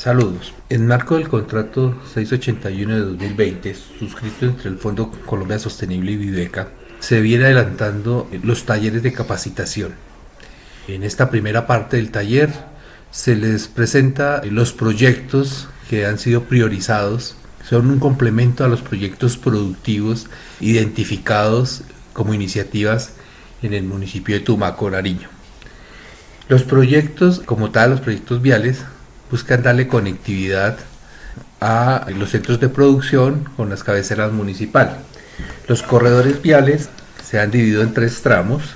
Saludos. En marco del contrato 681 de 2020, suscrito entre el Fondo Colombia Sostenible y Viveca, se viene adelantando los talleres de capacitación. En esta primera parte del taller se les presenta los proyectos que han sido priorizados. Son un complemento a los proyectos productivos identificados como iniciativas en el municipio de Tumaco, Nariño. Los proyectos, como tal, los proyectos viales, buscan darle conectividad a los centros de producción con las cabeceras municipales. Los corredores viales se han dividido en tres tramos,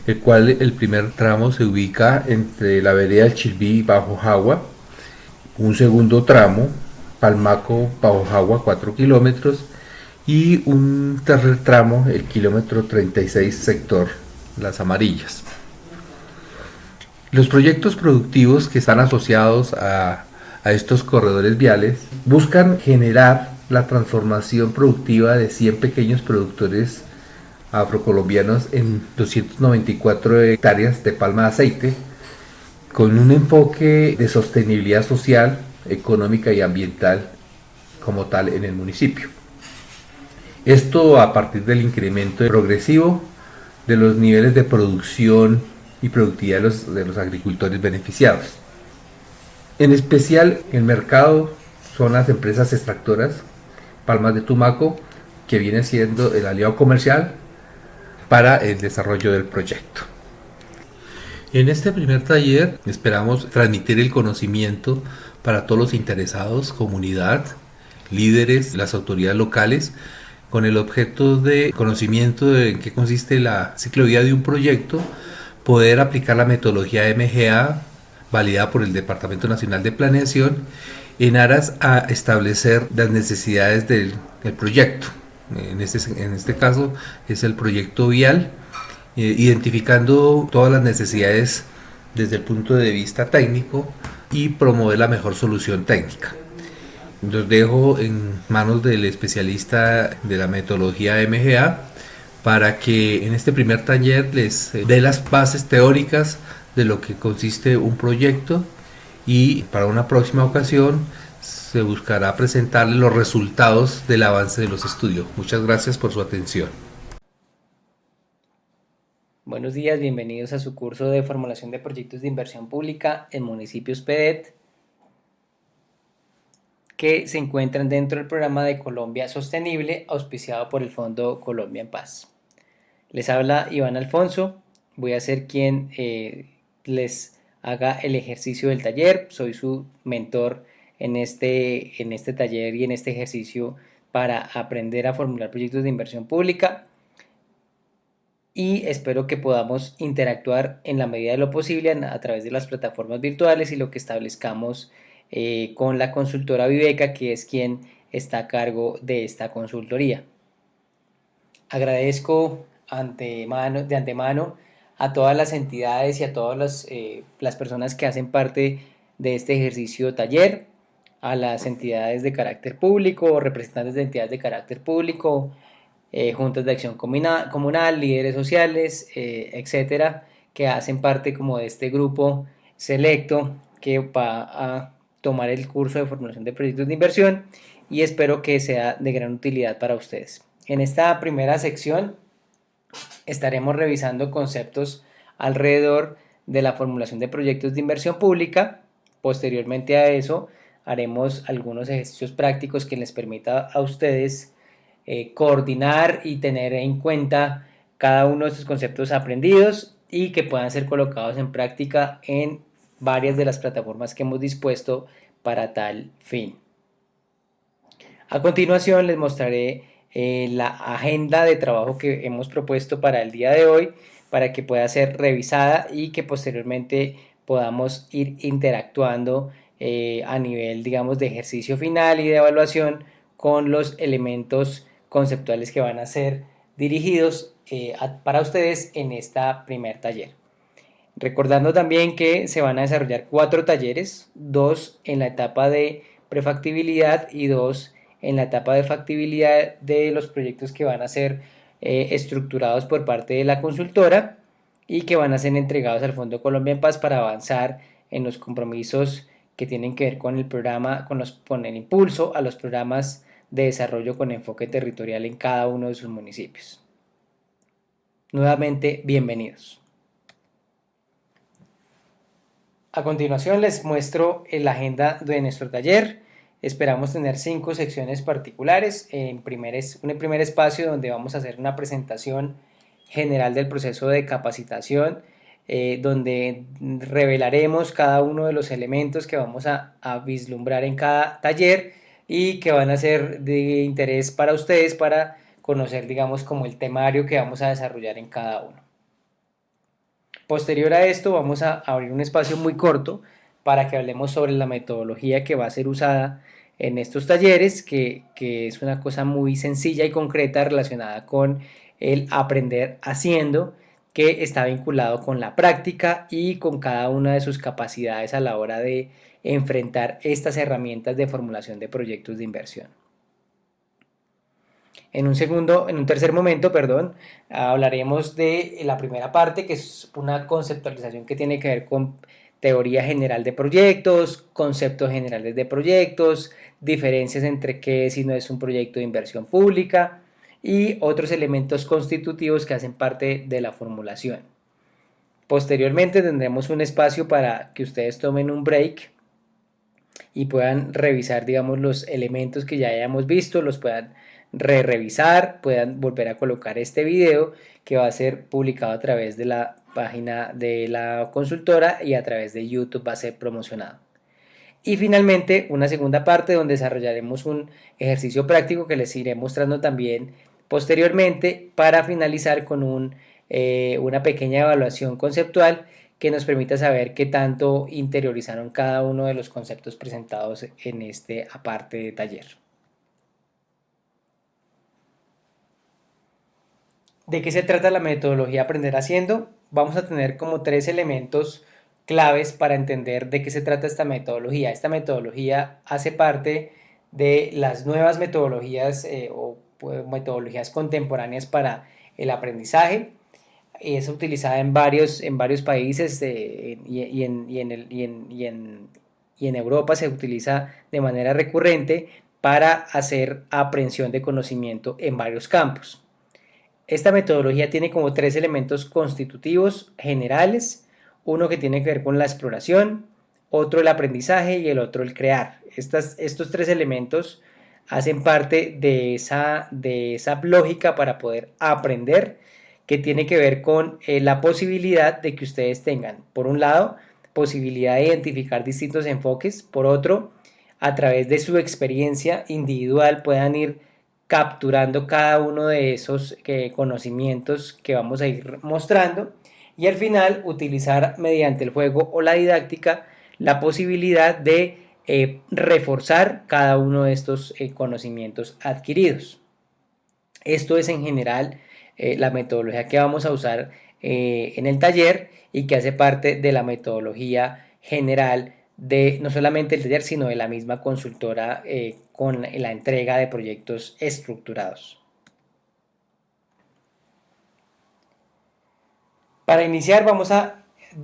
el cual el primer tramo se ubica entre la vereda del Chilví y Bajo Jagua, un segundo tramo, Palmaco Bajo Jagua, 4 kilómetros, y un tercer tramo, el kilómetro 36, sector Las Amarillas. Los proyectos productivos que están asociados a estos corredores viales buscan generar la transformación productiva de 100 pequeños productores afrocolombianos en 294 hectáreas de palma de aceite, con un enfoque de sostenibilidad social, económica y ambiental como tal en el municipio. Esto a partir del incremento progresivo de los niveles de producción y productividad de los agricultores beneficiados. En especial, el mercado son las empresas extractoras, Palmas de Tumaco, que viene siendo el aliado comercial para el desarrollo del proyecto. En este primer taller esperamos transmitir el conocimiento para todos los interesados, comunidad, líderes, las autoridades locales, con el objeto de conocimiento de en qué consiste la ciclovía de un proyecto, poder aplicar la metodología MGA validada por el Departamento Nacional de Planeación en aras a establecer las necesidades del proyecto. En este caso es el proyecto vial, identificando todas las necesidades desde el punto de vista técnico y promover la mejor solución técnica. Los dejo en manos del especialista de la metodología MGA para que en este primer taller les dé las bases teóricas de lo que consiste un proyecto, y para una próxima ocasión se buscará presentarles los resultados del avance de los estudios. Muchas gracias por su atención. Buenos días, bienvenidos a su curso de formulación de proyectos de inversión pública en municipios PEDET, que se encuentran dentro del programa de Colombia Sostenible, auspiciado por el Fondo Colombia en Paz. Les habla Iván Alfonso, voy a ser quien les haga el ejercicio del taller. Soy su mentor en este taller y en este ejercicio para aprender a formular proyectos de inversión pública, y espero que podamos interactuar en la medida de lo posible a través de las plataformas virtuales y lo que establezcamos con la consultora Viveca, que es quien está a cargo de esta consultoría. Agradezco de antemano a todas las entidades y a todas las personas que hacen parte de este ejercicio taller, a las entidades de carácter público, representantes de entidades de carácter público, juntas de acción comunal, líderes sociales, etcétera, que hacen parte como de este grupo selecto que va a tomar el curso de formulación de proyectos de inversión, y espero que sea de gran utilidad para ustedes. En esta primera sección estaremos revisando conceptos alrededor de la formulación de proyectos de inversión pública. Posteriormente a eso haremos algunos ejercicios prácticos que les permita a ustedes coordinar y tener en cuenta cada uno de estos conceptos aprendidos y que puedan ser colocados en práctica en varias de las plataformas que hemos dispuesto para tal fin. A continuación les mostraré la agenda de trabajo que hemos propuesto para el día de hoy, para que pueda ser revisada y que posteriormente podamos ir interactuando a nivel, digamos, de ejercicio final y de evaluación con los elementos conceptuales que van a ser dirigidos para ustedes en esta primer taller. Recordando también que se van a desarrollar 4 talleres, 2 en la etapa de prefactibilidad y 2 en la etapa de factibilidad de los proyectos que van a ser estructurados por parte de la consultora y que van a ser entregados al Fondo Colombia en Paz para avanzar en los compromisos que tienen que ver con el programa, con el impulso a los programas de desarrollo con enfoque territorial en cada uno de sus municipios. Nuevamente, bienvenidos. A continuación les muestro la agenda de nuestro taller. Esperamos tener 5 secciones particulares. Un primer espacio donde vamos a hacer una presentación general del proceso de capacitación, donde revelaremos cada uno de los elementos que vamos a vislumbrar en cada taller y que van a ser de interés para ustedes para conocer, digamos, como el temario que vamos a desarrollar en cada uno. Posterior a esto vamos a abrir un espacio muy corto para que hablemos sobre la metodología que va a ser usada en estos talleres, que es una cosa muy sencilla y concreta relacionada con el aprender haciendo, que está vinculado con la práctica y con cada una de sus capacidades a la hora de enfrentar estas herramientas de formulación de proyectos de inversión. En un tercer momento, hablaremos de la primera parte, que es una conceptualización que tiene que ver con teoría general de proyectos, conceptos generales de proyectos, diferencias entre qué es y no es un proyecto de inversión pública y otros elementos constitutivos que hacen parte de la formulación. Posteriormente tendremos un espacio para que ustedes tomen un break y puedan revisar, digamos, los elementos que ya hayamos visto, los puedan revisar, puedan volver a colocar este video que va a ser publicado a través de la página de la consultora y a través de YouTube va a ser promocionado. Y finalmente una segunda parte donde desarrollaremos un ejercicio práctico que les iré mostrando también posteriormente para finalizar con una pequeña evaluación conceptual que nos permita saber qué tanto interiorizaron cada uno de los conceptos presentados en este aparte de taller. ¿De qué se trata la metodología Aprender Haciendo? Vamos a tener como 3 elementos claves para entender de qué se trata esta metodología. Esta metodología hace parte de las nuevas metodologías o metodologías contemporáneas para el aprendizaje. Es utilizada en varios países y en Europa se utiliza de manera recurrente para hacer aprehensión de conocimiento en varios campos. Esta metodología tiene como 3 elementos constitutivos generales, uno que tiene que ver con la exploración, otro el aprendizaje y el otro el crear. Estos 3 elementos hacen parte de esa lógica para poder aprender, que tiene que ver con la posibilidad de que ustedes tengan, por un lado, posibilidad de identificar distintos enfoques, por otro, a través de su experiencia individual puedan ir capturando cada uno de esos conocimientos que vamos a ir mostrando y al final utilizar mediante el juego o la didáctica la posibilidad de reforzar cada uno de estos conocimientos adquiridos. Esto es en general la metodología que vamos a usar en el taller y que hace parte de la metodología general de no solamente el taller, sino de la misma consultora con la entrega de proyectos estructurados. Para iniciar vamos a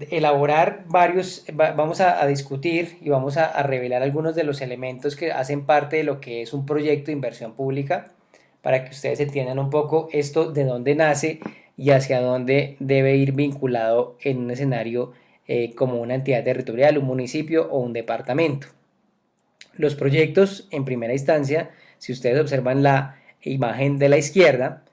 elaborar vamos a discutir y vamos a revelar algunos de los elementos que hacen parte de lo que es un proyecto de inversión pública, para que ustedes entiendan un poco esto, de dónde nace y hacia dónde debe ir vinculado en un escenario como una entidad territorial, un municipio o un departamento. Los proyectos, en primera instancia, si ustedes observan la imagen de la izquierda,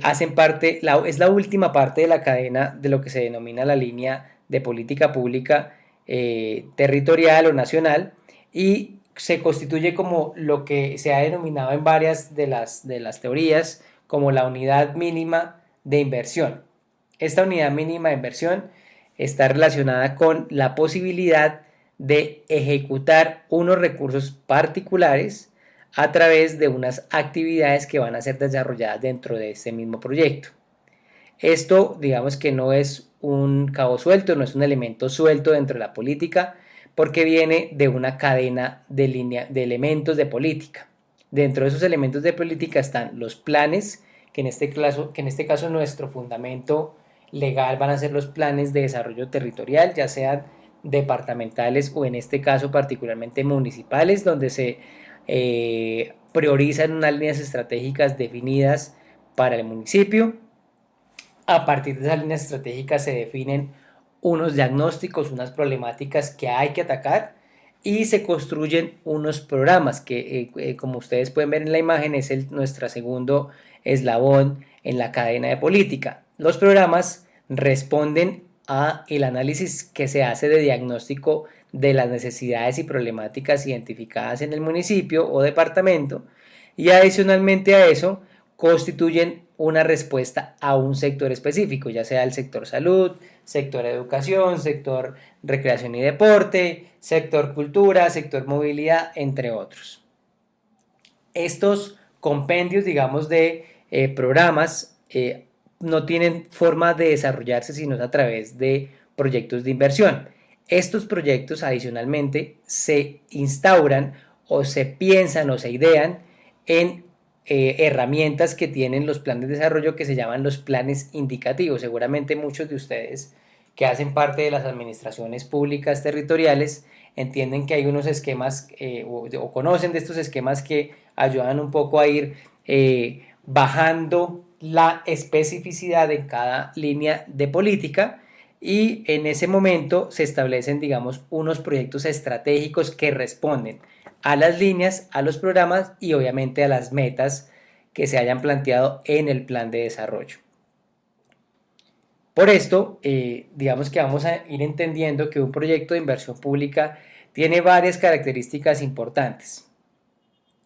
hacen parte, es la última parte de la cadena de lo que se denomina la línea de política pública territorial o nacional y se constituye como lo que se ha denominado en varias de las teorías como la unidad mínima de inversión. Esta unidad mínima de inversión está relacionada con la posibilidad de ejecutar unos recursos particulares a través de unas actividades que van a ser desarrolladas dentro de este mismo proyecto. Esto, digamos que no es un cabo suelto, no es un elemento suelto dentro de la política, porque viene de una cadena de elementos de política. Dentro de esos elementos de política están los planes, que en este caso nuestro fundamento legal van a ser los planes de desarrollo territorial, ya sean departamentales o en este caso particularmente municipales, donde se priorizan unas líneas estratégicas definidas para el municipio. A partir de esas líneas estratégicas se definen unos diagnósticos, unas problemáticas que hay que atacar y se construyen unos programas que, como ustedes pueden ver en la imagen, es nuestro segundo eslabón en la cadena de política. Los programas responden a el análisis que se hace de diagnóstico de las necesidades y problemáticas identificadas en el municipio o departamento, y adicionalmente a eso constituyen una respuesta a un sector específico, ya sea el sector salud, sector educación, sector recreación y deporte, sector cultura, sector movilidad, entre otros. Estos compendios, digamos, de programas no tienen forma de desarrollarse sino a través de proyectos de inversión. Estos proyectos adicionalmente se instauran o se piensan o se idean en herramientas que tienen los planes de desarrollo que se llaman los planes indicativos. Seguramente muchos de ustedes que hacen parte de las administraciones públicas territoriales entienden que hay unos esquemas o conocen de estos esquemas que ayudan un poco a ir bajando la especificidad en cada línea de política, y en ese momento se establecen, digamos, unos proyectos estratégicos que responden a las líneas, a los programas y obviamente a las metas que se hayan planteado en el plan de desarrollo. Por esto, digamos que vamos a ir entendiendo que un proyecto de inversión pública tiene varias características importantes.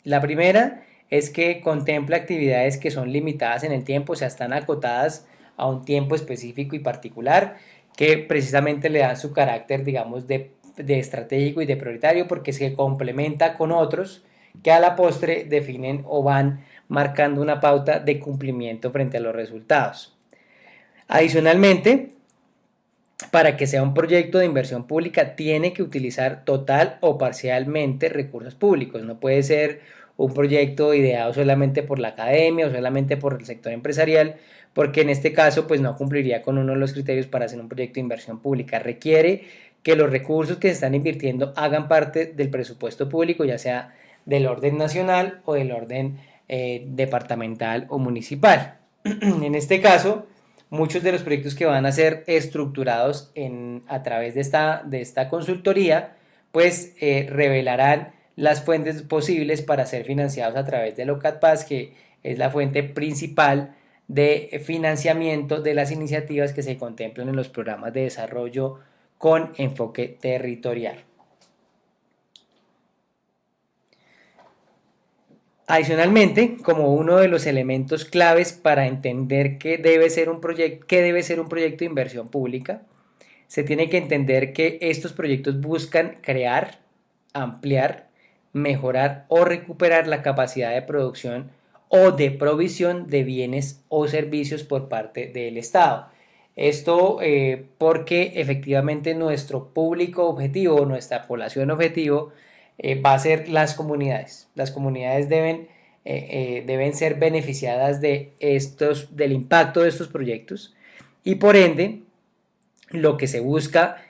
La primera es que contempla actividades que son limitadas en el tiempo, o sea, están acotadas a un tiempo específico y particular, que precisamente le dan su carácter, digamos, de estratégico y de prioritario, porque se complementa con otros que a la postre definen o van marcando una pauta de cumplimiento frente a los resultados. Adicionalmente, para que sea un proyecto de inversión pública tiene que utilizar total o parcialmente recursos públicos. No puede ser un proyecto ideado solamente por la academia o solamente por el sector empresarial, porque en este caso pues no cumpliría con uno de los criterios para hacer un proyecto de inversión pública. Requiere que los recursos que se están invirtiendo hagan parte del presupuesto público, ya sea del orden nacional o del orden departamental o municipal. En este caso, muchos de los proyectos que van a ser estructurados a través de esta consultoría, pues revelarán las fuentes posibles para ser financiados a través de OCATPAS, que es la fuente principal de financiamiento de las iniciativas que se contemplan en los programas de desarrollo con enfoque territorial. Adicionalmente, como uno de los elementos claves para entender qué debe ser un proyecto de inversión pública, se tiene que entender que estos proyectos buscan crear, ampliar, mejorar o recuperar la capacidad de producción o de provisión de bienes o servicios por parte del Estado. Esto porque efectivamente nuestro público objetivo, nuestra población objetivo, va a ser las comunidades. Las comunidades deben ser beneficiadas del impacto de estos proyectos, y por ende lo que se busca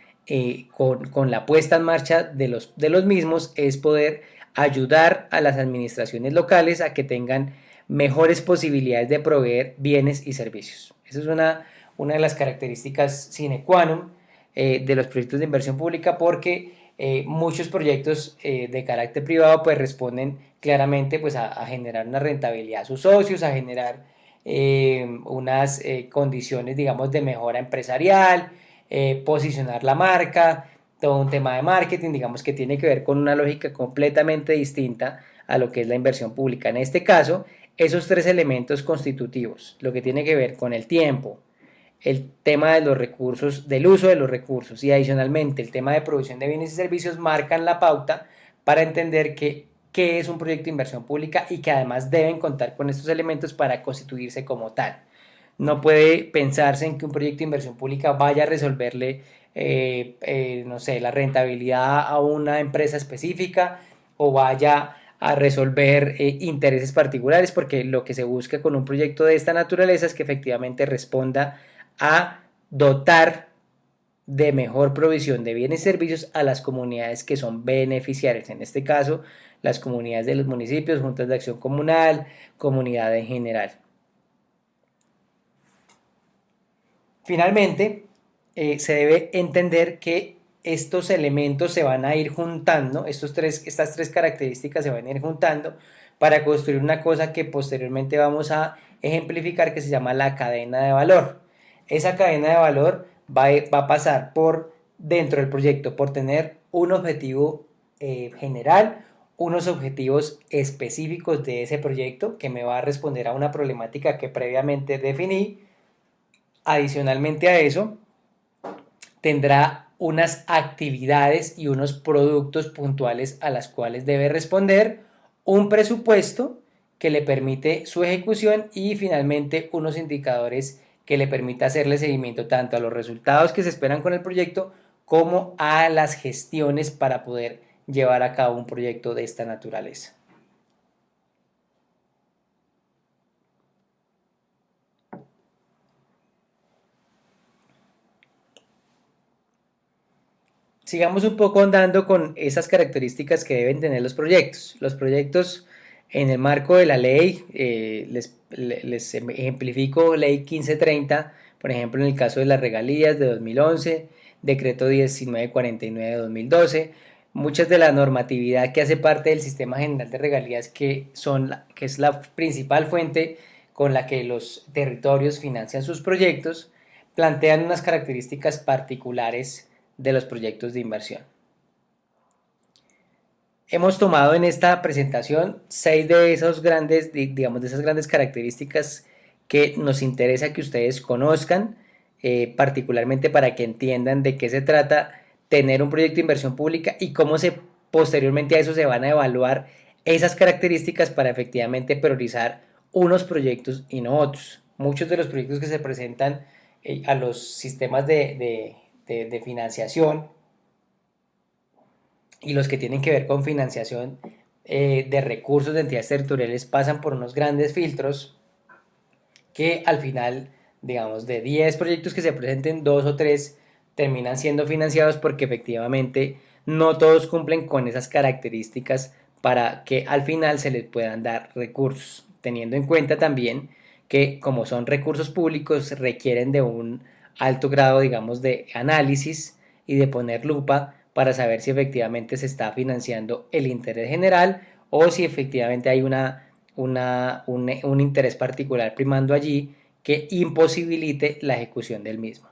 con la puesta en marcha de los mismos es poder ayudar a las administraciones locales a que tengan mejores posibilidades de proveer bienes y servicios. Esa es una de las características sine qua non de los proyectos de inversión pública, porque muchos proyectos de carácter privado pues responden claramente pues a generar una rentabilidad a sus socios, a generar unas condiciones, digamos, de mejora empresarial, posicionar la marca, todo un tema de marketing, digamos, que tiene que ver con una lógica completamente distinta a lo que es la inversión pública. En este caso, esos tres elementos constitutivos, lo que tiene que ver con el tiempo, el tema de los recursos, del uso de los recursos, y adicionalmente el tema de provisión de bienes y servicios, marcan la pauta para entender qué es un proyecto de inversión pública y que además deben contar con estos elementos para constituirse como tal. No puede pensarse en que un proyecto de inversión pública vaya a resolverle, no sé, la rentabilidad a una empresa específica o vaya a resolver intereses particulares, porque lo que se busca con un proyecto de esta naturaleza es que efectivamente responda a dotar de mejor provisión de bienes y servicios a las comunidades que son beneficiarias, en este caso las comunidades de los municipios, juntas de acción comunal, comunidad en general. Finalmente, se debe entender que estos elementos se van a ir juntando, estas tres características se van a ir juntando para construir una cosa que posteriormente vamos a ejemplificar, que se llama la cadena de valor. Esa cadena de valor va a pasar por dentro del proyecto, por tener un objetivo general, unos objetivos específicos de ese proyecto que me va a responder a una problemática que previamente definí. Adicionalmente a eso, tendrá unas actividades y unos productos puntuales a las cuales debe responder, un presupuesto que le permite su ejecución y finalmente unos indicadores que le permita hacerle seguimiento tanto a los resultados que se esperan con el proyecto como a las gestiones para poder llevar a cabo un proyecto de esta naturaleza. Sigamos un poco andando con esas características que deben tener los proyectos. Los proyectos en el marco de la ley, les ejemplifico ley 1530, por ejemplo en el caso de las regalías de 2011, decreto 1949 de 2012, muchas de la normatividad que hace parte del sistema general de regalías que es la principal fuente con la que los territorios financian sus proyectos, plantean unas características particulares de los proyectos de inversión. Hemos tomado en esta presentación 6 de esos grandes, digamos, de esas grandes características que nos interesa que ustedes conozcan, particularmente para que entiendan de qué se trata tener un proyecto de inversión pública y cómo posteriormente a eso se van a evaluar esas características para efectivamente priorizar unos proyectos y no otros. Muchos de los proyectos que se presentan a los sistemas de financiación y los que tienen que ver con financiación de recursos de entidades territoriales pasan por unos grandes filtros que al final, digamos, de 10 proyectos que se presenten, 2 o 3 terminan siendo financiados porque efectivamente no todos cumplen con esas características para que al final se les puedan dar recursos, teniendo en cuenta también que como son recursos públicos requieren de un alto grado, digamos, de análisis y de poner lupa para saber si efectivamente se está financiando el interés general o si efectivamente hay un interés particular primando allí que imposibilite la ejecución del mismo.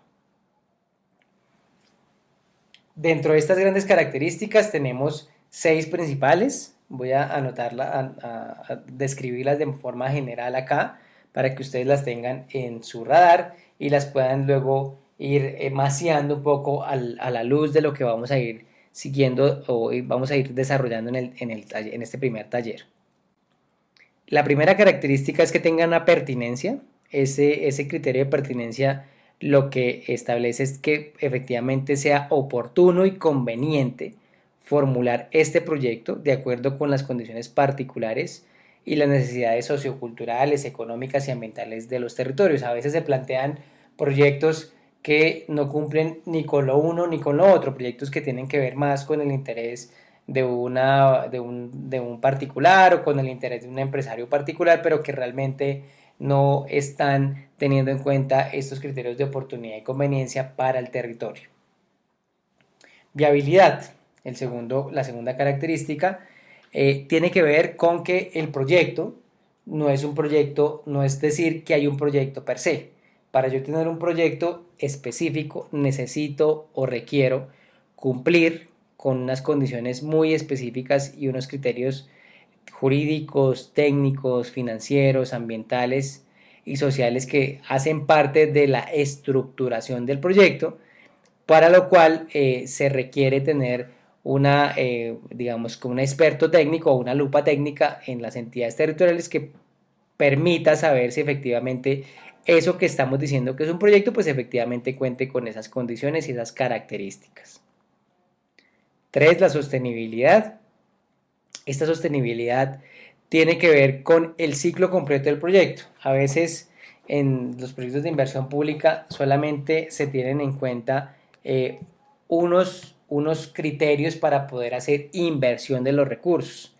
Dentro de estas grandes características tenemos 6 principales. Voy a anotarlas, a describirlas de forma general acá para que ustedes las tengan en su radar y las puedan luego ir maciando un poco a la luz de lo que vamos a ir siguiendo o vamos a ir desarrollando en este primer taller. La primera característica es que tengan una pertinencia. Ese criterio de pertinencia lo que establece es que efectivamente sea oportuno y conveniente formular este proyecto de acuerdo con las condiciones particulares y las necesidades socioculturales, económicas y ambientales de los territorios. A veces se plantean proyectos que no cumplen ni con lo uno ni con lo otro, proyectos que tienen que ver más con el interés de un particular o con el interés de un empresario particular, pero que realmente no están teniendo en cuenta estos criterios de oportunidad y conveniencia para el territorio. Viabilidad, la segunda característica, tiene que ver con que el proyecto no es un proyecto, no es decir que hay un proyecto per se. Para yo tener un proyecto específico necesito o requiero cumplir con unas condiciones muy específicas y unos criterios jurídicos, técnicos, financieros, ambientales y sociales que hacen parte de la estructuración del proyecto, para lo cual se requiere tener digamos, como un experto técnico o una lupa técnica en las entidades territoriales que permita saber si efectivamente eso que estamos diciendo que es un proyecto, pues efectivamente cuente con esas condiciones y esas características. 3. La sostenibilidad. Esta sostenibilidad tiene que ver con el ciclo completo del proyecto. A veces en los proyectos de inversión pública solamente se tienen en cuenta eh, unos criterios para poder hacer inversión de los recursos.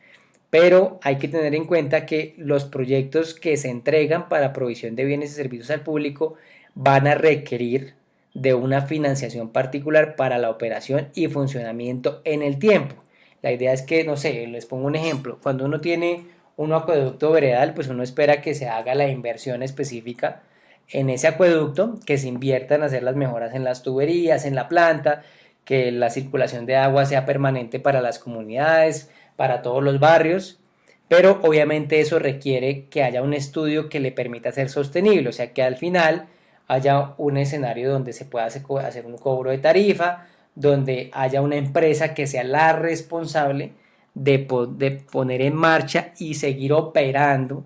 Pero hay que tener en cuenta que los proyectos que se entregan para provisión de bienes y servicios al público van a requerir de una financiación particular para la operación y funcionamiento en el tiempo. La idea es que, no sé, les pongo un ejemplo, cuando uno tiene un acueducto veredal, pues uno espera que se haga la inversión específica en ese acueducto, que se invierta en hacer las mejoras en las tuberías, en la planta, que la circulación de agua sea permanente para las comunidades, para todos los barrios, pero obviamente eso requiere que haya un estudio que le permita ser sostenible, o sea que al final haya un escenario donde se pueda hacer un cobro de tarifa, donde haya una empresa que sea la responsable de poner en marcha y seguir operando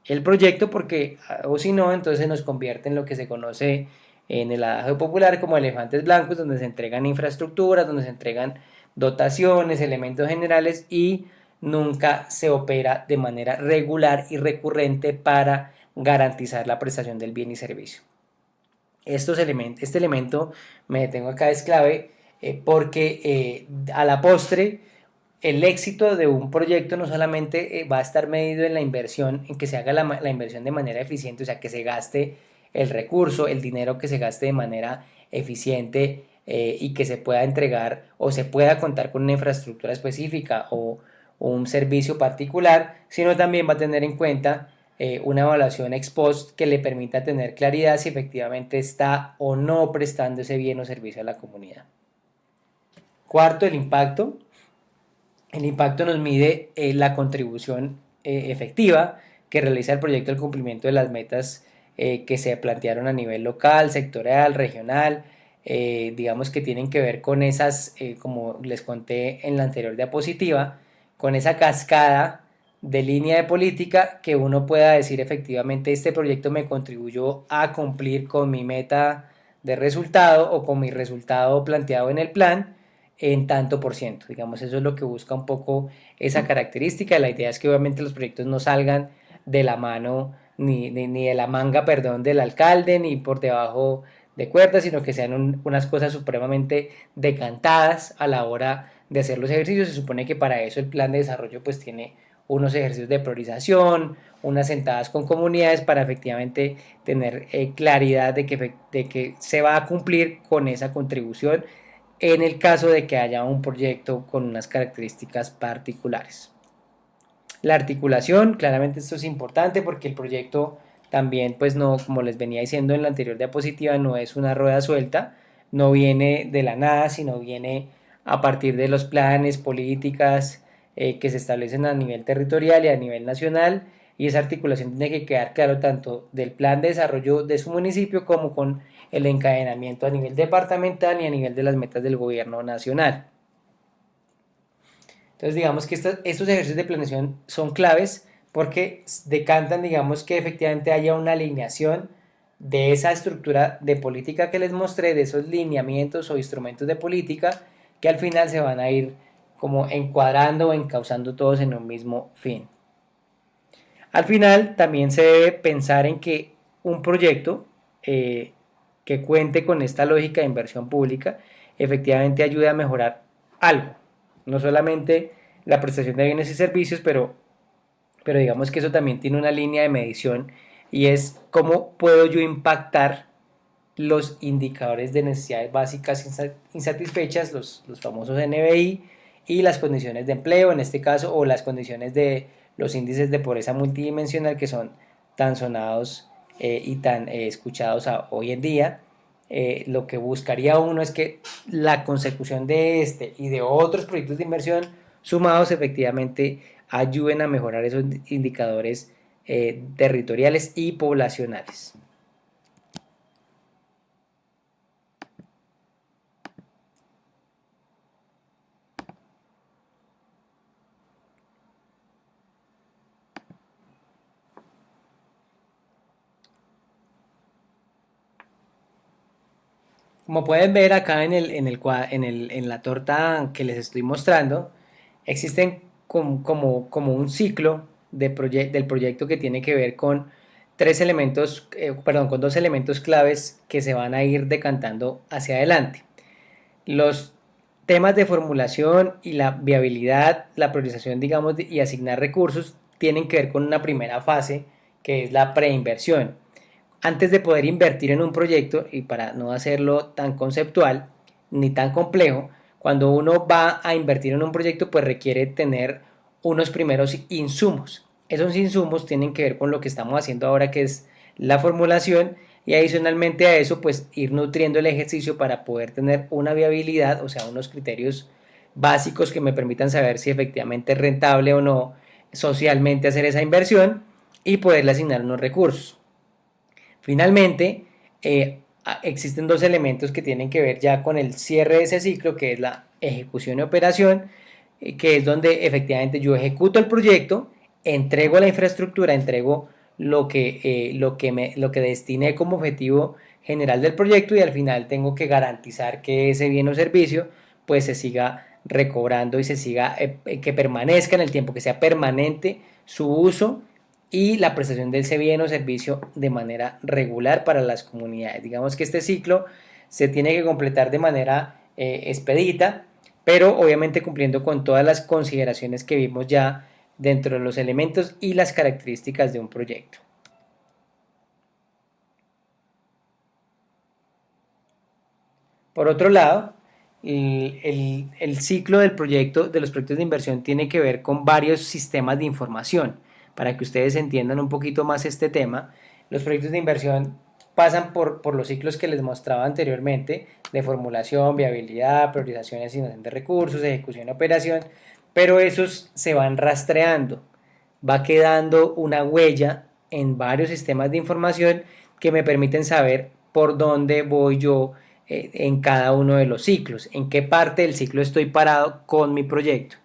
el proyecto, porque o si no, entonces nos convierte en lo que se conoce en el adagio popular como elefantes blancos, donde se entregan infraestructuras, donde se entregan dotaciones, elementos generales y nunca se opera de manera regular y recurrente para garantizar la prestación del bien y servicio. Este elemento me detengo acá es clave porque a la postre el éxito de un proyecto no solamente va a estar medido en la inversión, en que se haga la inversión de manera eficiente, o sea, que se gaste el recurso, el dinero que se gaste de manera eficiente y que se pueda entregar o se pueda contar con una infraestructura específica o un servicio particular, sino también va a tener en cuenta una evaluación ex post que le permita tener claridad si efectivamente está o no prestando ese bien o servicio a la comunidad. Cuarto, el impacto. El impacto nos mide la contribución efectiva que realiza el proyecto al cumplimiento de las metas que se plantearon a nivel local, sectorial, regional, digamos que tienen que ver con esas, como les conté en la anterior diapositiva, con esa cascada de línea de política que uno pueda decir efectivamente este proyecto me contribuyó a cumplir con mi meta de resultado o con mi resultado planteado en el plan en tanto por ciento. Digamos, eso es lo que busca un poco esa característica. La idea es que obviamente los proyectos no salgan de la mano ni de la manga, perdón, del alcalde, ni por debajo de cuerdas, sino que sean unas cosas supremamente decantadas a la hora de hacer los ejercicios. Se supone que para eso el plan de desarrollo pues tiene unos ejercicios de priorización, unas sentadas con comunidades para efectivamente tener claridad de que se va a cumplir con esa contribución en el caso de que haya un proyecto con unas características particulares. La articulación, claramente esto es importante porque el proyecto también, pues no, como les venía diciendo en la anterior diapositiva, no es una rueda suelta, no viene de la nada, sino viene a partir de los planes, políticas que se establecen a nivel territorial y a nivel nacional, y esa articulación tiene que quedar claro tanto del plan de desarrollo de su municipio como con el encadenamiento a nivel departamental y a nivel de las metas del gobierno nacional. Entonces, digamos que estos ejercicios de planeación son claves porque decantan, digamos, que efectivamente haya una alineación de esa estructura de política que les mostré, de esos lineamientos o instrumentos de política que al final se van a ir como encuadrando o encauzando todos en un mismo fin. Al final también se debe pensar en que un proyecto que cuente con esta lógica de inversión pública efectivamente ayude a mejorar algo, no solamente la prestación de bienes y servicios, pero digamos que eso también tiene una línea de medición y es cómo puedo yo impactar los indicadores de necesidades básicas insatisfechas, los famosos NBI, y las condiciones de empleo en este caso, o las condiciones de los índices de pobreza multidimensional que son tan sonados y tan escuchados hoy en día. Lo que buscaría uno es que la consecución de este y de otros proyectos de inversión sumados efectivamente ayuden a mejorar esos indicadores territoriales y poblacionales. Como pueden ver acá en la torta que les estoy mostrando, existen como un ciclo del proyecto que tiene que ver con con dos elementos claves que se van a ir decantando hacia adelante. Los temas de formulación y la viabilidad, la priorización, digamos, y asignar recursos tienen que ver con una primera fase que es la preinversión. Antes de poder invertir en un proyecto, y para no hacerlo tan conceptual ni tan complejo, cuando uno va a invertir en un proyecto, pues requiere tener unos primeros insumos. Esos insumos tienen que ver con lo que estamos haciendo ahora, que es la formulación, y adicionalmente a eso, pues ir nutriendo el ejercicio para poder tener una viabilidad, o sea, unos criterios básicos que me permitan saber si efectivamente es rentable o no socialmente hacer esa inversión y poderle asignar unos recursos. Finalmente, existen dos elementos que tienen que ver ya con el cierre de ese ciclo, que es la ejecución y operación, que es donde efectivamente yo ejecuto el proyecto, entrego la infraestructura, entrego lo que destiné como objetivo general del proyecto, y al final tengo que garantizar que ese bien o servicio pues se siga recobrando y se siga, que permanezca en el tiempo, que sea permanente su uso y la prestación de ese bien o servicio de manera regular para las comunidades. Digamos que este ciclo se tiene que completar de manera expedita, pero obviamente cumpliendo con todas las consideraciones que vimos ya dentro de los elementos y las características de un proyecto. Por otro lado, el ciclo del proyecto, de los proyectos de inversión, tiene que ver con varios sistemas de información. Para que ustedes entiendan un poquito más este tema, los proyectos de inversión pasan por los ciclos que les mostraba anteriormente, de formulación, viabilidad, priorización y asignación de recursos, ejecución y operación, pero esos se van rastreando. Va quedando una huella en varios sistemas de información que me permiten saber por dónde voy yo en cada uno de los ciclos, en qué parte del ciclo estoy parado con mi proyecto.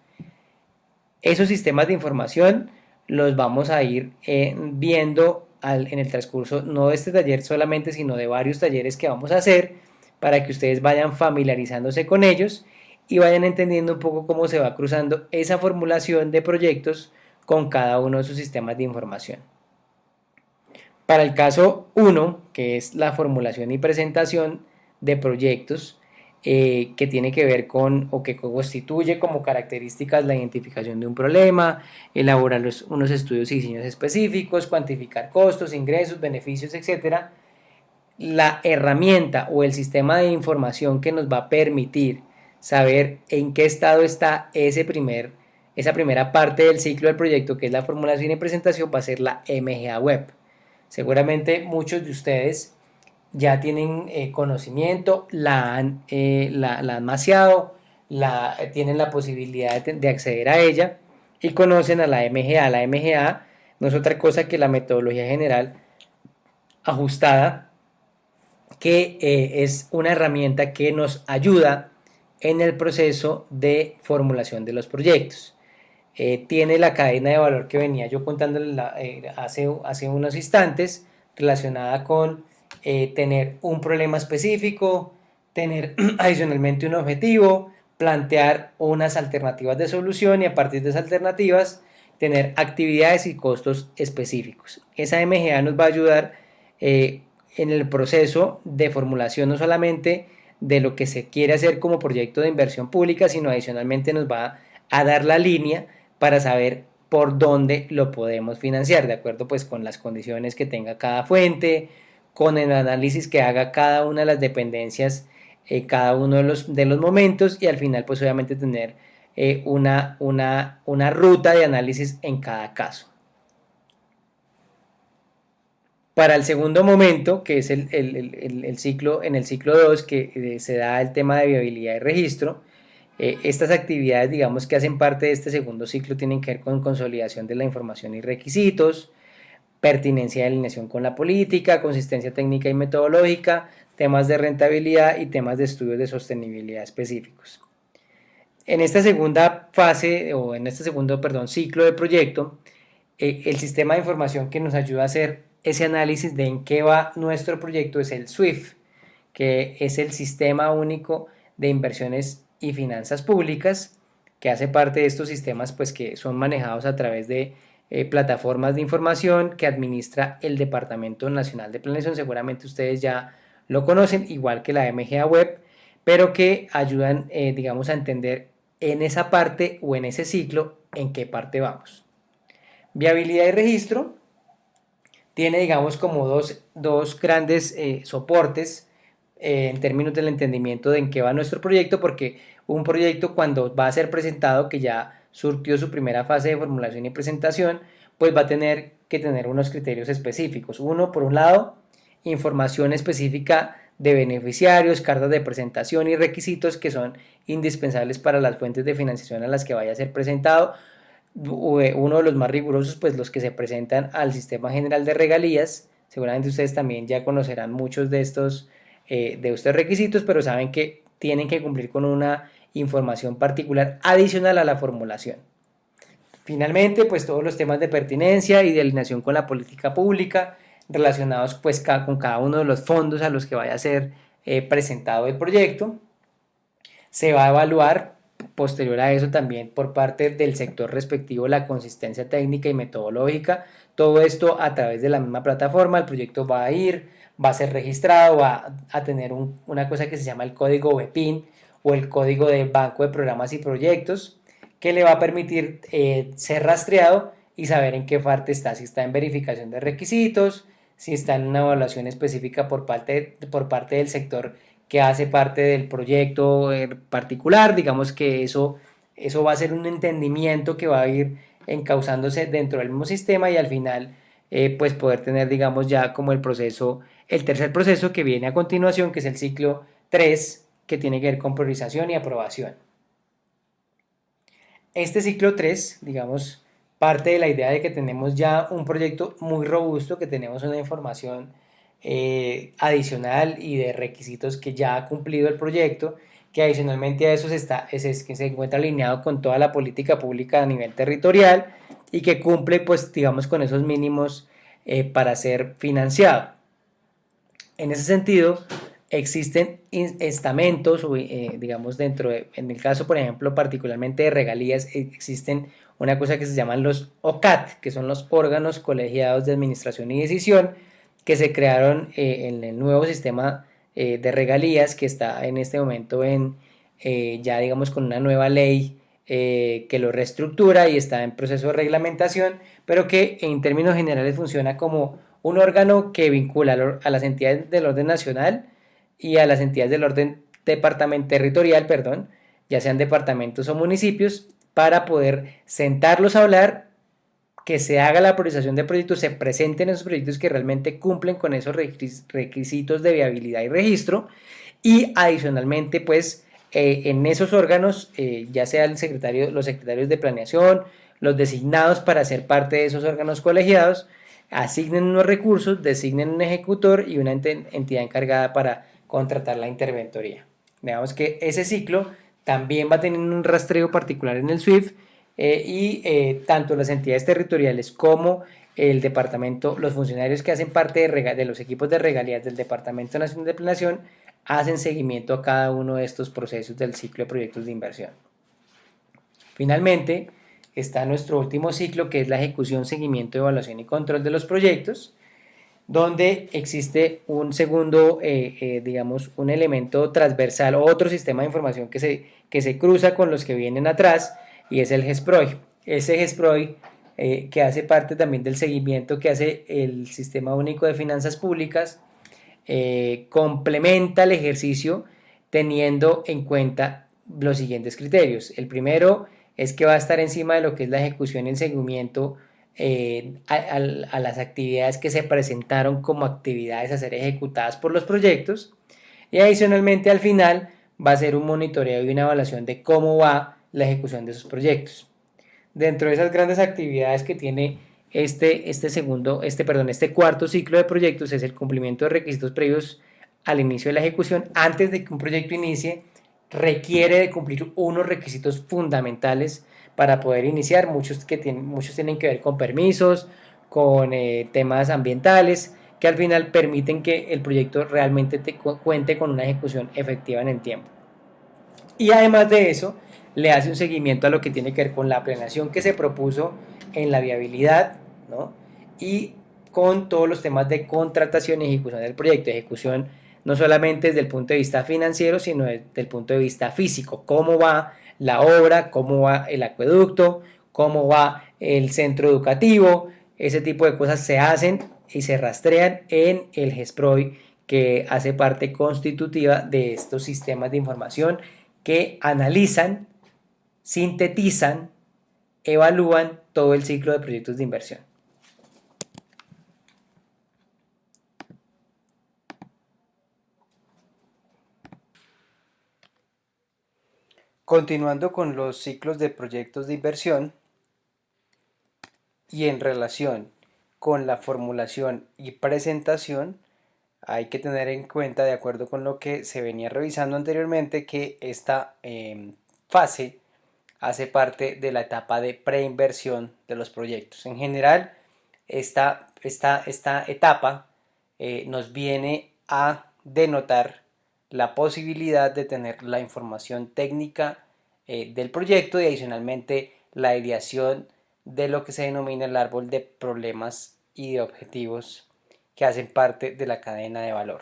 Esos sistemas de información los vamos a ir viendo en el transcurso, no de este taller solamente, sino de varios talleres que vamos a hacer, para que ustedes vayan familiarizándose con ellos y vayan entendiendo un poco cómo se va cruzando esa formulación de proyectos con cada uno de sus sistemas de información. Para el caso 1, que es la formulación y presentación de proyectos, que tiene que ver con o que constituye como características la identificación de un problema, elaborar unos estudios y diseños específicos, cuantificar costos, ingresos, beneficios, etcétera. La herramienta o el sistema de información que nos va a permitir saber en qué estado está esa primera parte del ciclo del proyecto, que es la formulación y presentación, va a ser la MGA Web. Seguramente muchos de ustedes ya tienen conocimiento, la han maseado, tienen la posibilidad de acceder a ella y conocen a la MGA. La MGA no es otra cosa que la metodología general ajustada, que es una herramienta que nos ayuda en el proceso de formulación de los proyectos. Tiene la cadena de valor que venía yo contándoles hace unos instantes, relacionada con tener un problema específico, tener adicionalmente un objetivo, plantear unas alternativas de solución y a partir de esas alternativas tener actividades y costos específicos. Esa MGA nos va a ayudar en el proceso de formulación no solamente de lo que se quiere hacer como proyecto de inversión pública, sino adicionalmente nos va a dar la línea para saber por dónde lo podemos financiar, de acuerdo pues con las condiciones que tenga cada fuente, con el análisis que haga cada una de las dependencias, cada uno de los momentos, y al final pues obviamente tener una ruta de análisis en cada caso. Para el segundo momento, que es el ciclo, en el ciclo 2, que se da el tema de viabilidad y registro, estas actividades, digamos, que hacen parte de este segundo ciclo, tienen que ver con consolidación de la información y requisitos, pertinencia de alineación con la política, consistencia técnica y metodológica, temas de rentabilidad y temas de estudios de sostenibilidad específicos. En esta segunda fase, o en este segundo, perdón, ciclo de proyecto, el sistema de información que nos ayuda a hacer ese análisis de en qué va nuestro proyecto es el SWIFT, que es el Sistema Único de Inversiones y Finanzas Públicas, que hace parte de estos sistemas pues, que son manejados a través de plataformas de información que administra el Departamento Nacional de Planeación. Seguramente ustedes ya lo conocen, igual que la MGA Web, pero que ayudan, digamos, a entender en esa parte o en ese ciclo en qué parte vamos. Viabilidad y registro tiene, digamos, como dos grandes soportes en términos del entendimiento de en qué va nuestro proyecto, porque un proyecto cuando va a ser presentado, que ya surtió su primera fase de formulación y presentación, pues va a tener que tener unos criterios específicos. Uno, por un lado, información específica de beneficiarios, cartas de presentación y requisitos que son indispensables para las fuentes de financiación a las que vaya a ser presentado. Uno de los más rigurosos, pues los que se presentan al Sistema General de Regalías. Seguramente ustedes también ya conocerán muchos de estos requisitos, pero saben que tienen que cumplir con una información particular adicional a la formulación. Finalmente, pues todos los temas de pertinencia y de alineación con la política pública relacionados pues con cada uno de los fondos a los que vaya a ser presentado el proyecto. Se va a evaluar posterior a eso también por parte del sector respectivo la consistencia técnica y metodológica. Todo esto a través de la misma plataforma. El proyecto va a ser registrado, va a tener una cosa que se llama el código BPIN o el código de Banco de Programas y Proyectos, que le va a permitir ser rastreado y saber en qué parte está, si está en verificación de requisitos, si está en una evaluación específica por parte del sector que hace parte del proyecto particular. Digamos que eso va a ser un entendimiento que va a ir encauzándose dentro del mismo sistema y al final pues poder tener, digamos, ya como el tercer proceso que viene a continuación, que es el ciclo 3, que tiene que ver con priorización y aprobación. Este ciclo 3, digamos, parte de la idea de que tenemos ya un proyecto muy robusto, que tenemos una información adicional y de requisitos que ya ha cumplido el proyecto, que adicionalmente a eso que se encuentra alineado con toda la política pública a nivel territorial y que cumple, pues, digamos, con esos mínimos para ser financiado. En ese sentido, existen estamentos, digamos, en el caso, por ejemplo, particularmente de regalías, existen una cosa que se llaman los OCAT, que son los órganos colegiados de administración y decisión, que se crearon en el nuevo sistema de regalías que está en este momento ya digamos con una nueva ley que lo reestructura y está en proceso de reglamentación, pero que en términos generales funciona como un órgano que vincula a las entidades del orden nacional y a las entidades del orden territorial, perdón, ya sean departamentos o municipios, para poder sentarlos a hablar, que se haga la priorización de proyectos, se presenten esos proyectos que realmente cumplen con esos requisitos de viabilidad y registro, y adicionalmente pues en esos órganos, ya sea los secretarios de planeación, los designados para ser parte de esos órganos colegiados, asignen unos recursos, designen un ejecutor y una entidad encargada para contratar la interventoría. Veamos que ese ciclo también va a tener un rastreo particular en el SWIFT tanto las entidades territoriales como el departamento, los funcionarios que hacen parte de los equipos de regalías del Departamento Nacional de Planeación hacen seguimiento a cada uno de estos procesos del ciclo de proyectos de inversión. Finalmente, está nuestro último ciclo, que es la ejecución, seguimiento, evaluación y control de los proyectos, donde existe un segundo, digamos, un elemento transversal o otro sistema de información que se cruza con los que vienen atrás, y es el GESPROI. Ese GESPROI que hace parte también del seguimiento que hace el Sistema Único de Finanzas Públicas, complementa el ejercicio teniendo en cuenta los siguientes criterios. El primero es que va a estar encima de lo que es la ejecución y el seguimiento a las actividades que se presentaron como actividades a ser ejecutadas por los proyectos, y adicionalmente al final va a ser un monitoreo y una evaluación de cómo va la ejecución de esos proyectos. Dentro de esas grandes actividades que tiene este cuarto ciclo de proyectos es el cumplimiento de requisitos previos al inicio de la ejecución. Antes de que un proyecto inicie, requiere de cumplir unos requisitos fundamentales para poder iniciar. Muchos tienen que ver con permisos, con temas ambientales, que al final permiten que el proyecto realmente cuente con una ejecución efectiva en el tiempo. Y además de eso, le hace un seguimiento a lo que tiene que ver con la planeación que se propuso en la viabilidad, ¿no? Y con todos los temas de contratación y ejecución del proyecto, ejecución no solamente desde el punto de vista financiero, sino desde el punto de vista físico, cómo va la obra, cómo va el acueducto, cómo va el centro educativo, ese tipo de cosas se hacen y se rastrean en el GESPROI, que hace parte constitutiva de estos sistemas de información que analizan, sintetizan, evalúan todo el ciclo de proyectos de inversión. Continuando con los ciclos de proyectos de inversión y en relación con la formulación y presentación, hay que tener en cuenta, de acuerdo con lo que se venía revisando anteriormente, que esta fase hace parte de la etapa de preinversión de los proyectos. En general, esta etapa nos viene a denotar la posibilidad de tener la información técnica del proyecto y adicionalmente la ideación de lo que se denomina el árbol de problemas y de objetivos que hacen parte de la cadena de valor.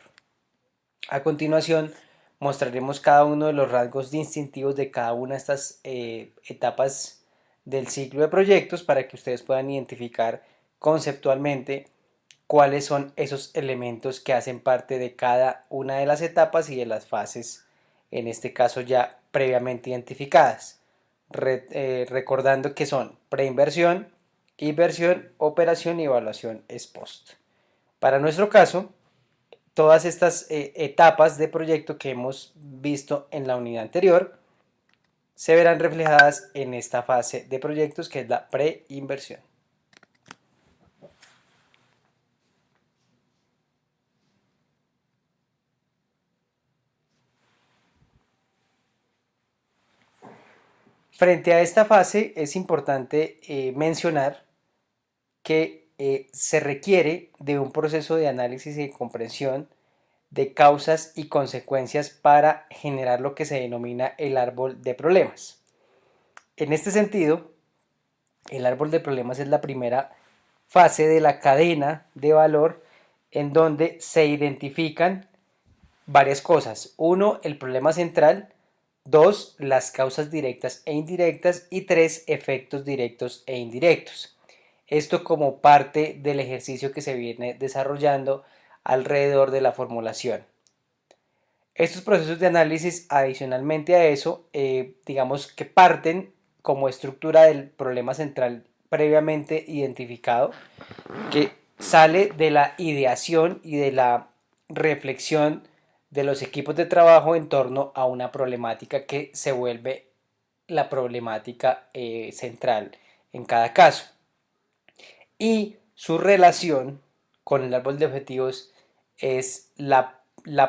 A continuación, mostraremos cada uno de los rasgos distintivos de cada una de estas etapas del ciclo de proyectos para que ustedes puedan identificar conceptualmente cuáles son esos elementos que hacen parte de cada una de las etapas y de las fases, en este caso ya previamente identificadas. Recordando que son preinversión, inversión, operación y evaluación ex post. Para nuestro caso, todas estas etapas de proyecto que hemos visto en la unidad anterior se verán reflejadas en esta fase de proyectos que es la preinversión. Frente a esta fase es importante mencionar que se requiere de un proceso de análisis y comprensión de causas y consecuencias para generar lo que se denomina el árbol de problemas. En este sentido, el árbol de problemas es la primera fase de la cadena de valor en donde se identifican varias cosas. Uno, el problema central. Dos, las causas directas e indirectas. Y tres, efectos directos e indirectos. Esto como parte del ejercicio que se viene desarrollando alrededor de la formulación. Estos procesos de análisis, adicionalmente a eso, digamos que parten como estructura del problema central previamente identificado, que sale de la ideación y de la reflexión de los equipos de trabajo en torno a una problemática que se vuelve la problemática central en cada caso. Y su relación con el árbol de objetivos es la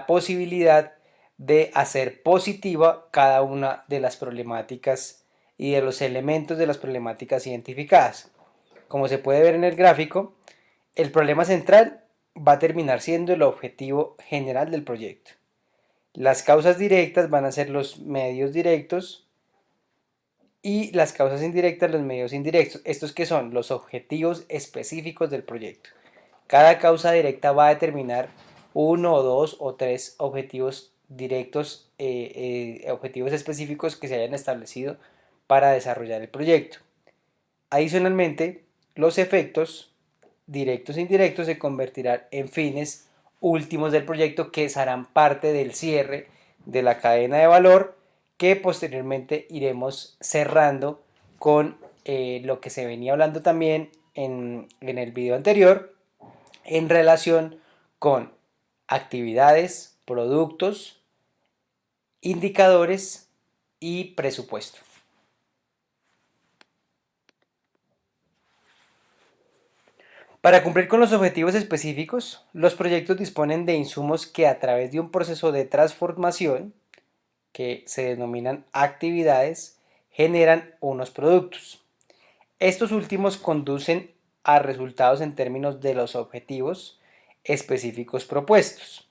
posibilidad de hacer positiva cada una de las problemáticas y de los elementos de las problemáticas identificadas. Como se puede ver en el gráfico, el problema central va a terminar siendo el objetivo general del proyecto. Las causas directas van a ser los medios directos y las causas indirectas los medios indirectos. Estos que son los objetivos específicos del proyecto. Cada causa directa va a determinar uno o dos o tres objetivos directos, objetivos específicos que se hayan establecido para desarrollar el proyecto. Adicionalmente, los efectos directos e indirectos se convertirán en fines últimos del proyecto que serán parte del cierre de la cadena de valor que posteriormente iremos cerrando con lo que se venía hablando también en el video anterior en relación con actividades, productos, indicadores y presupuesto. Para cumplir con los objetivos específicos, los proyectos disponen de insumos que a través de un proceso de transformación, que se denominan actividades, generan unos productos. Estos últimos conducen a resultados en términos de los objetivos específicos propuestos,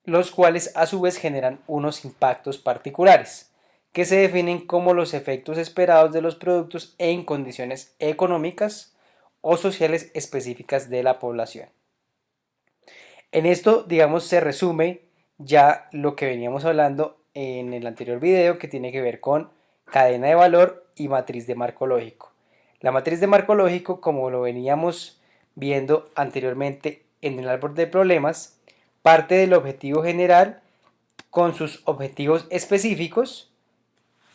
los cuales a su vez generan unos impactos particulares, que se definen como los efectos esperados de los productos en condiciones económicas o sociales específicas de la población. En esto, digamos, se resume ya lo que veníamos hablando en el anterior video, que tiene que ver con cadena de valor y matriz de marco lógico. La matriz de marco lógico, como lo veníamos viendo anteriormente en el árbol de problemas, parte del objetivo general con sus objetivos específicos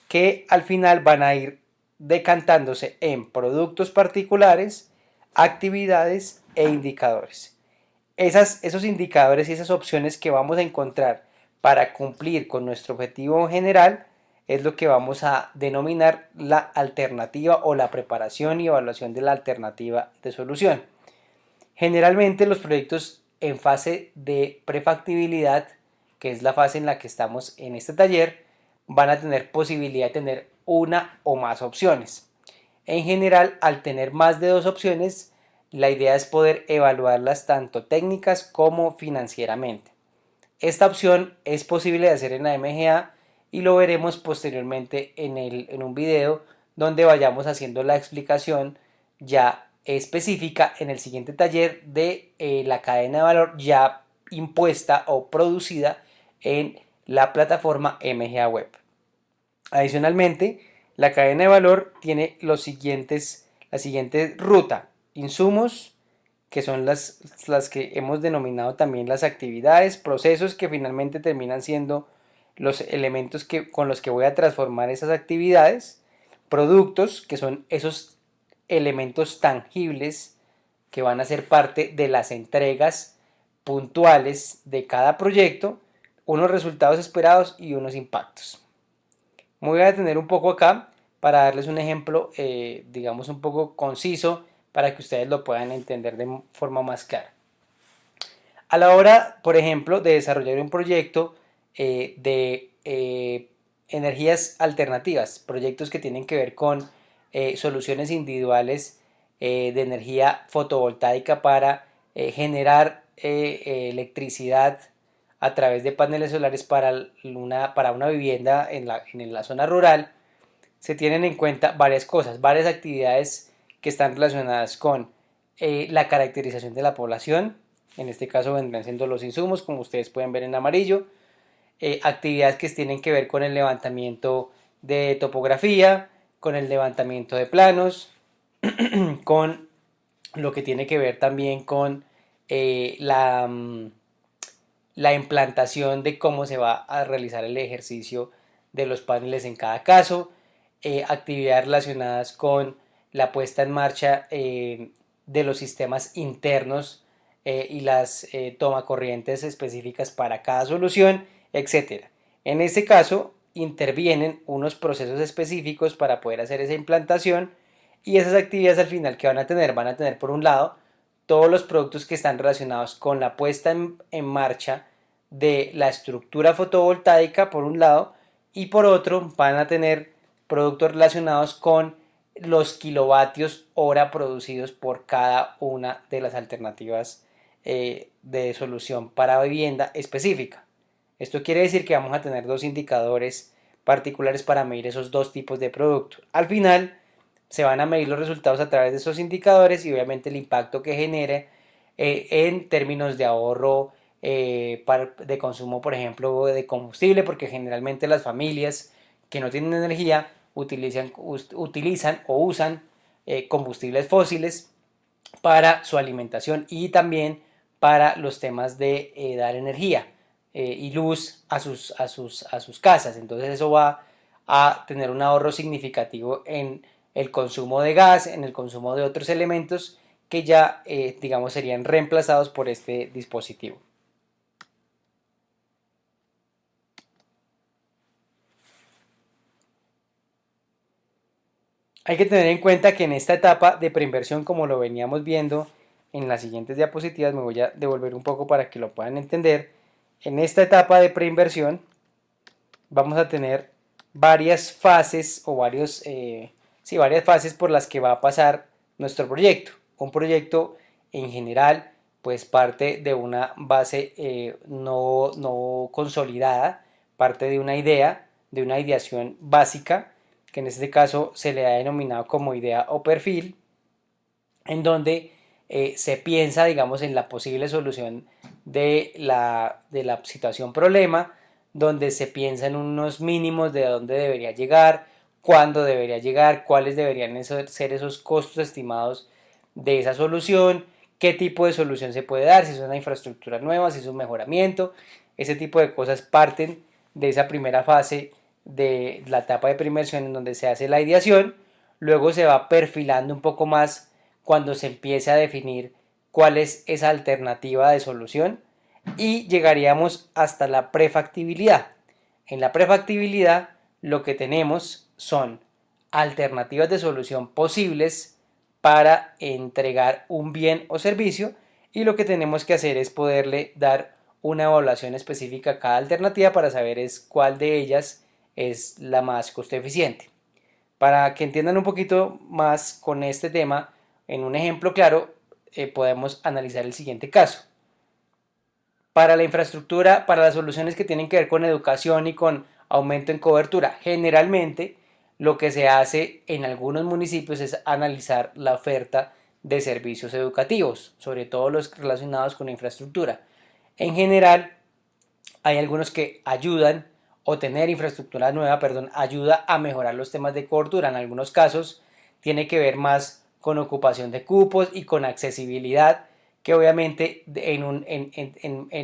que al final van a ir decantándose en productos particulares, actividades e indicadores. Esos indicadores y esas opciones que vamos a encontrar para cumplir con nuestro objetivo general es lo que vamos a denominar la alternativa o la preparación y evaluación de la alternativa de solución. Generalmente los proyectos en fase de prefactibilidad, que es la fase en la que estamos en este taller, van a tener posibilidad de tener una o más opciones. En general, al tener más de dos opciones, la idea es poder evaluarlas tanto técnicas como financieramente. Esta opción es posible de hacer en la MGA y lo veremos posteriormente en un video donde vayamos haciendo la explicación ya específica en el siguiente taller de la cadena de valor ya impuesta o producida en la plataforma MGA Web. Adicionalmente, la cadena de valor tiene la siguiente ruta: insumos, que son las que hemos denominado también las actividades, procesos que finalmente terminan siendo los elementos con los que voy a transformar esas actividades, productos, que son esos elementos tangibles que van a ser parte de las entregas puntuales de cada proyecto, unos resultados esperados y unos impactos. Me voy a detener un poco acá para darles un ejemplo, digamos, un poco conciso para que ustedes lo puedan entender de forma más clara. A la hora, por ejemplo, de desarrollar un proyecto de energías alternativas, proyectos que tienen que ver con soluciones individuales de energía fotovoltaica para generar electricidad a través de paneles solares para una vivienda en la zona rural, se tienen en cuenta varias cosas, varias actividades que están relacionadas con la caracterización de la población. En este caso vendrán siendo los insumos, como ustedes pueden ver en amarillo. Actividades que tienen que ver con el levantamiento de topografía, con el levantamiento de planos, con lo que tiene que ver también con la implantación de cómo se va a realizar el ejercicio de los paneles en cada caso, actividades relacionadas con la puesta en marcha de los sistemas internos y las tomacorrientes específicas para cada solución, etc. En este caso, intervienen unos procesos específicos para poder hacer esa implantación, y esas actividades al final que van a tener por un lado todos los productos que están relacionados con la puesta en marcha de la estructura fotovoltaica por un lado, y por otro van a tener productos relacionados con los kilovatios hora producidos por cada una de las alternativas de solución para vivienda específica. Esto quiere decir que vamos a tener dos indicadores particulares para medir esos dos tipos de productos. Al final se van a medir los resultados a través de esos indicadores y obviamente el impacto que genere en términos de ahorro de consumo, por ejemplo, de combustible, porque generalmente las familias que no tienen energía utilizan o usan combustibles fósiles para su alimentación y también para los temas de dar energía y luz a sus casas. Entonces eso va a tener un ahorro significativo en el consumo de gas, en el consumo de otros elementos que ya, digamos, serían reemplazados por este dispositivo. Hay que tener en cuenta que en esta etapa de preinversión, como lo veníamos viendo en las siguientes diapositivas, me voy a devolver un poco para que lo puedan entender. En esta etapa de preinversión vamos a tener varias fases o varias fases por las que va a pasar nuestro proyecto. Un proyecto en general pues parte de una base no consolidada, parte de una idea, de una ideación básica, que en este caso se le ha denominado como idea o perfil, en donde se piensa, digamos, en la posible solución de la situación problema, donde se piensa en unos mínimos de dónde debería llegar, cuándo debería llegar, cuáles deberían ser esos costos estimados de esa solución, qué tipo de solución se puede dar, si es una infraestructura nueva, si es un mejoramiento. Ese tipo de cosas parten de esa primera fase de la etapa de preinversión en donde se hace la ideación. Luego se va perfilando un poco más cuando se empiece a definir cuál es esa alternativa de solución y llegaríamos hasta la prefactibilidad. En la prefactibilidad lo que tenemos son alternativas de solución posibles para entregar un bien o servicio, y lo que tenemos que hacer es poderle dar una evaluación específica a cada alternativa para saber cuál de ellas es la más costo eficiente. Para que entiendan un poquito más con este tema, en un ejemplo claro, podemos analizar el siguiente caso. Para la infraestructura, para las soluciones que tienen que ver con educación y con aumento en cobertura, generalmente lo que se hace en algunos municipios es analizar la oferta de servicios educativos, sobre todo los relacionados con la infraestructura. En general, hay algunos que ayudan, o tener infraestructura nueva, perdón, ayuda a mejorar los temas de cobertura. En algunos casos tiene que ver más con ocupación de cupos y con accesibilidad, que obviamente en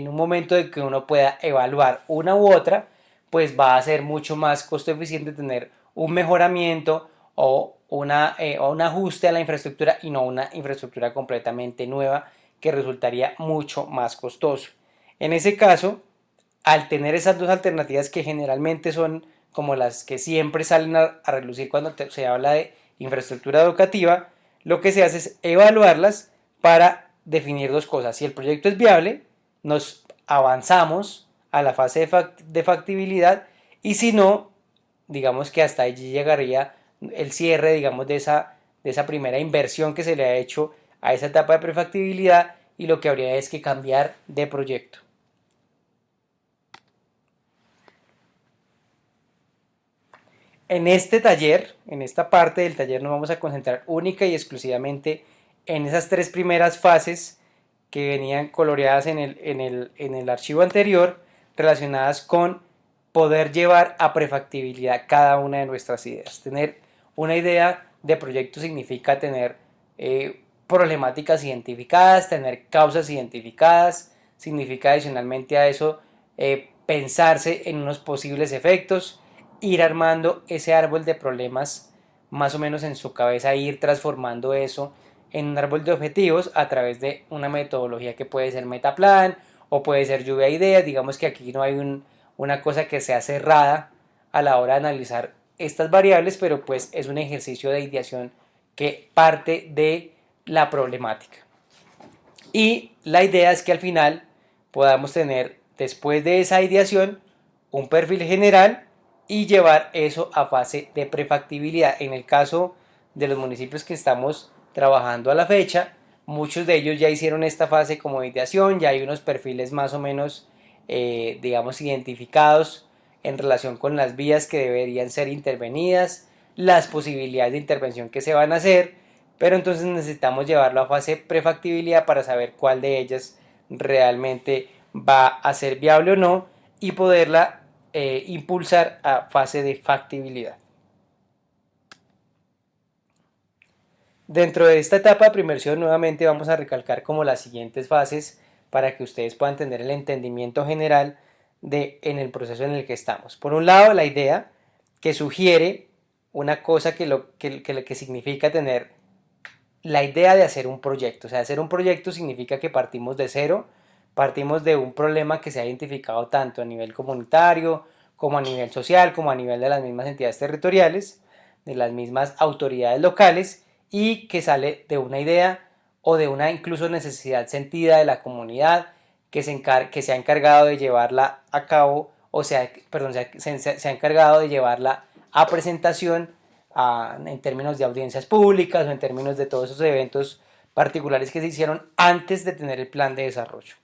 un momento de que uno pueda evaluar una u otra, pues va a ser mucho más costo eficiente tener un mejoramiento o un ajuste a la infraestructura y no una infraestructura completamente nueva, que resultaría mucho más costoso. En ese caso, al tener esas dos alternativas que generalmente son como las que siempre salen a relucir cuando se habla de infraestructura educativa, lo que se hace es evaluarlas para definir dos cosas. Si el proyecto es viable, nos avanzamos a la fase de factibilidad, y si no, digamos que hasta allí llegaría el cierre, digamos, de esa primera inversión que se le ha hecho a esa etapa de prefactibilidad, y lo que habría es que cambiar de proyecto. En este taller, en esta parte del taller, nos vamos a concentrar única y exclusivamente en esas tres primeras fases que venían coloreadas en el archivo anterior, relacionadas con poder llevar a prefactibilidad cada una de nuestras ideas. Tener una idea de proyecto significa tener problemáticas identificadas, tener causas identificadas, significa adicionalmente a eso pensarse en unos posibles efectos, ir armando ese árbol de problemas más o menos en su cabeza, ir transformando eso en un árbol de objetivos a través de una metodología que puede ser Metaplan o puede ser lluvia de ideas. Digamos que aquí no hay una cosa que sea cerrada a la hora de analizar estas variables, pero pues es un ejercicio de ideación que parte de la problemática. Y la idea es que al final podamos tener, después de esa ideación, un perfil general y llevar eso a fase de prefactibilidad. En el caso de los municipios que estamos trabajando a la fecha, muchos de ellos ya hicieron esta fase como de ideación, ya hay unos perfiles más o menos, digamos, identificados en relación con las vías que deberían ser intervenidas, las posibilidades de intervención que se van a hacer, pero entonces necesitamos llevarlo a fase prefactibilidad para saber cuál de ellas realmente va a ser viable o no, y poderla impulsar a fase de factibilidad. Dentro de esta etapa de preinversión, nuevamente vamos a recalcar como las siguientes fases para que ustedes puedan tener el entendimiento general en el proceso en el que estamos. Por un lado, la idea, que sugiere una cosa que significa tener la idea de hacer un proyecto. O sea, hacer un proyecto significa que partimos de cero, partimos de un problema que se ha identificado tanto a nivel comunitario, como a nivel social, como a nivel de las mismas entidades territoriales, de las mismas autoridades locales, y que sale de una idea o de una incluso necesidad sentida de la comunidad que se ha encargado de llevarla a cabo, o sea, perdón, se ha encargado de llevarla a presentación en términos de audiencias públicas o en términos de todos esos eventos particulares que se hicieron antes de tener el plan de desarrollo.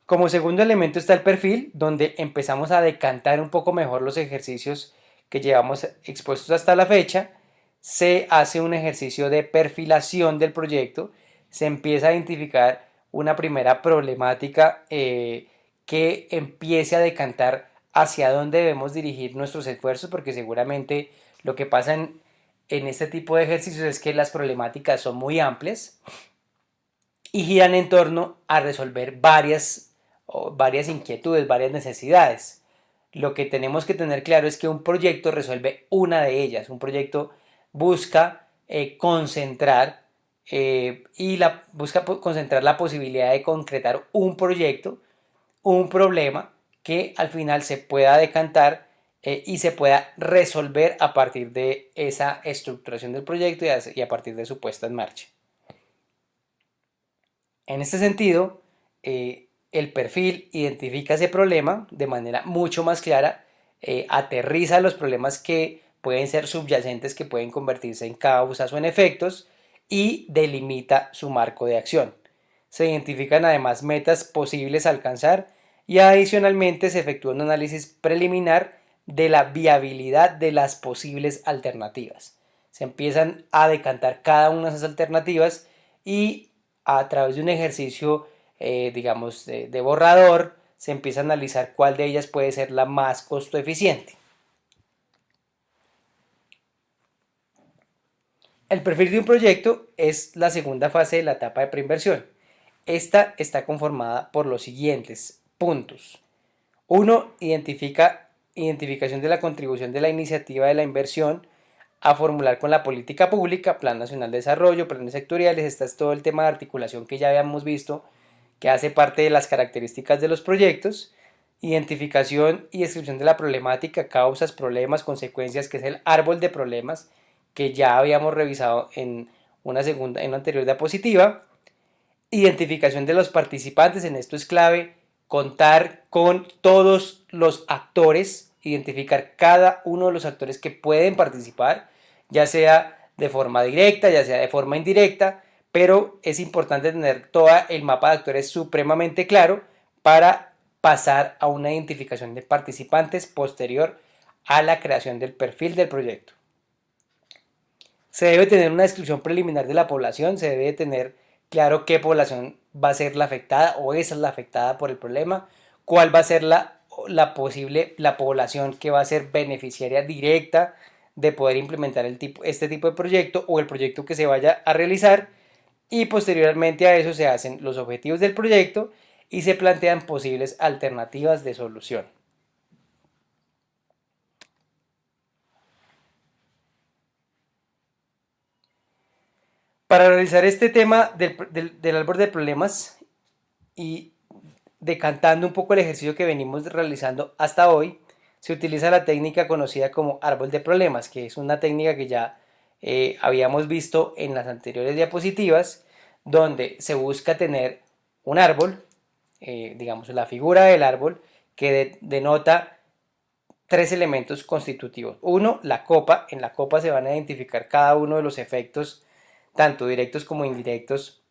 Como segundo elemento está el perfil, donde empezamos a decantar un poco mejor los ejercicios que llevamos expuestos hasta la fecha. se hace un ejercicio de perfilación del proyecto, se empieza a identificar una primera problemática que empiece a decantar hacia dónde debemos dirigir nuestros esfuerzos, porque seguramente lo que pasa en este tipo de ejercicios es que las problemáticas son muy amplias y giran en torno a resolver varias inquietudes, varias necesidades. Lo que tenemos que tener claro es que un proyecto resuelve una de ellas. Un proyecto busca concentrar busca concentrar la posibilidad de concretar un proyecto, un problema que al final se pueda decantar y se pueda resolver a partir de esa estructuración del proyecto y a partir de su puesta en marcha. En este sentido, el perfil identifica ese problema de manera mucho más clara, aterriza los problemas que pueden ser subyacentes, que pueden convertirse en causas o en efectos, y delimita su marco de acción. Se identifican además metas posibles a alcanzar y adicionalmente se efectúa un análisis preliminar de la viabilidad de las posibles alternativas. Se empiezan a decantar cada una de esas alternativas y a través de un ejercicio, digamos, de borrador, se empieza a analizar cuál de ellas puede ser la más costo eficiente. El perfil de un proyecto es la segunda fase de la etapa de preinversión. Esta está conformada por los siguientes puntos. 1. Identificación de la contribución de la iniciativa de la inversión a formular con la política pública, Plan Nacional de Desarrollo, planes sectoriales. Este es todo el tema de articulación que ya habíamos visto, que hace parte de las características de los proyectos. Identificación y descripción de la problemática, causas, problemas, consecuencias, que es el árbol de problemas que ya habíamos revisado en una anterior diapositiva. Identificación de los participantes, en esto es clave contar con todos los actores, identificar cada uno de los actores que pueden participar, ya sea de forma directa, ya sea de forma indirecta, pero es importante tener todo el mapa de actores supremamente claro para pasar a una identificación de participantes posterior a la creación del perfil del proyecto. Se debe tener una descripción preliminar de la población, se debe tener claro qué población va a ser la afectada o esa es la afectada por el problema, cuál va a ser la población que va a ser beneficiaria directa de poder implementar este tipo de proyecto o el proyecto que se vaya a realizar, y posteriormente a eso se hacen los objetivos del proyecto y se plantean posibles alternativas de solución. Para realizar este tema del árbol de problemas y decantando un poco el ejercicio que venimos realizando hasta hoy, se utiliza la técnica conocida como árbol de problemas, que es una técnica que ya habíamos visto en las anteriores diapositivas, donde se busca tener un árbol, digamos la figura del árbol, que denota tres elementos constitutivos. Uno, la copa. En la copa se van a identificar cada uno de los efectos, tanto directos como indirectos,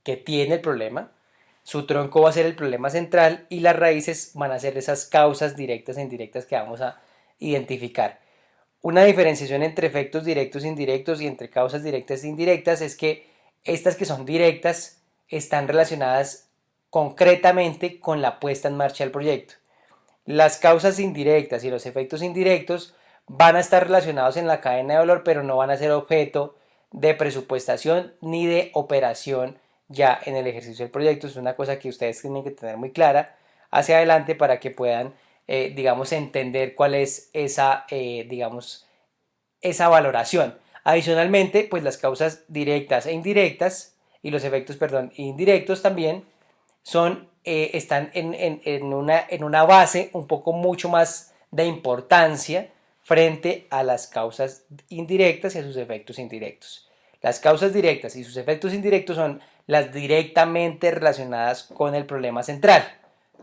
que tiene el problema. Su tronco va a ser el problema central y las raíces van a ser esas causas directas e indirectas que vamos a identificar. Una diferenciación entre efectos directos e indirectos y entre causas directas e indirectas es que estas que son directas están relacionadas concretamente con la puesta en marcha del proyecto. Las causas indirectas y los efectos indirectos van a estar relacionados en la cadena de valor, pero no van a ser objeto de presupuestación ni de operación ya en el ejercicio del proyecto. Es una cosa que ustedes tienen que tener muy clara hacia adelante para que puedan, digamos, entender cuál es esa valoración. Adicionalmente, pues las causas directas e indirectas y los efectos, perdón, indirectos también están en una base un poco mucho más de importancia frente a las causas indirectas y a sus efectos indirectos. Las causas directas y sus efectos indirectos son las directamente relacionadas con el problema central.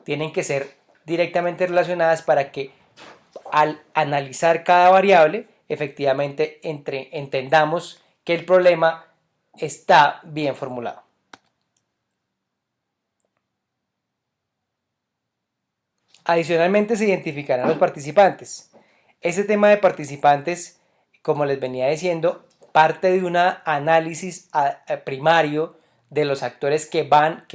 Tienen que ser directamente relacionadas para que al analizar cada variable, efectivamente entendamos que el problema está bien formulado. Adicionalmente se identificarán los participantes. Este tema de participantes como les venía diciendo, parte de un análisis primario de los actores que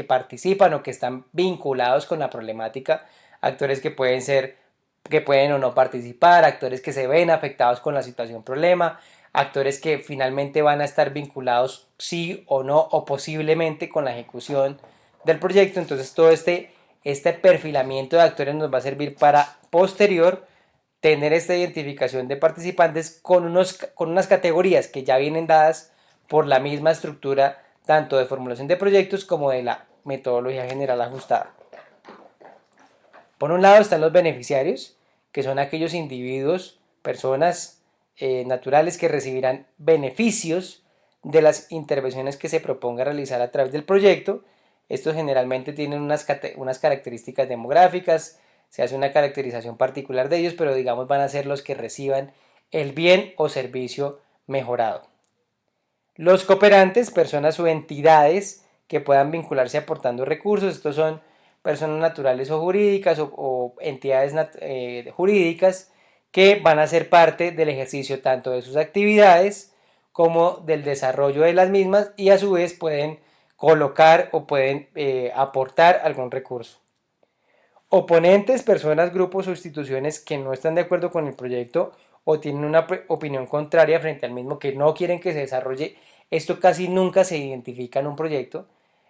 participan o que están vinculados con la problemática, actores que pueden o no participar, actores que se ven afectados con la situación problema, actores que finalmente van a estar vinculados sí o no o posiblemente con la ejecución del proyecto. Entonces todo este perfilamiento de actores nos va a servir para posterior tener esta identificación de participantes con unas categorías que ya vienen dadas por la misma estructura tanto de formulación de proyectos como de la metodología general ajustada. Por un lado están los beneficiarios, que son aquellos individuos, personas naturales que recibirán beneficios de las intervenciones que se proponga realizar a través del proyecto. Estos generalmente tienen unas características demográficas, se hace una caracterización particular de ellos, pero digamos van a ser los que reciban el bien o servicio mejorado. Los cooperantes, personas o entidades que puedan vincularse aportando recursos, estos son personas naturales o jurídicas o entidades jurídicas que van a ser parte del ejercicio tanto de sus actividades como del desarrollo de las mismas y a su vez pueden colocar o pueden aportar algún recurso. Oponentes, personas, grupos o instituciones que no están de acuerdo con el proyecto o tienen una opinión contraria frente al mismo, que no quieren que se desarrolle. Esto casi nunca se identifica en un proyecto.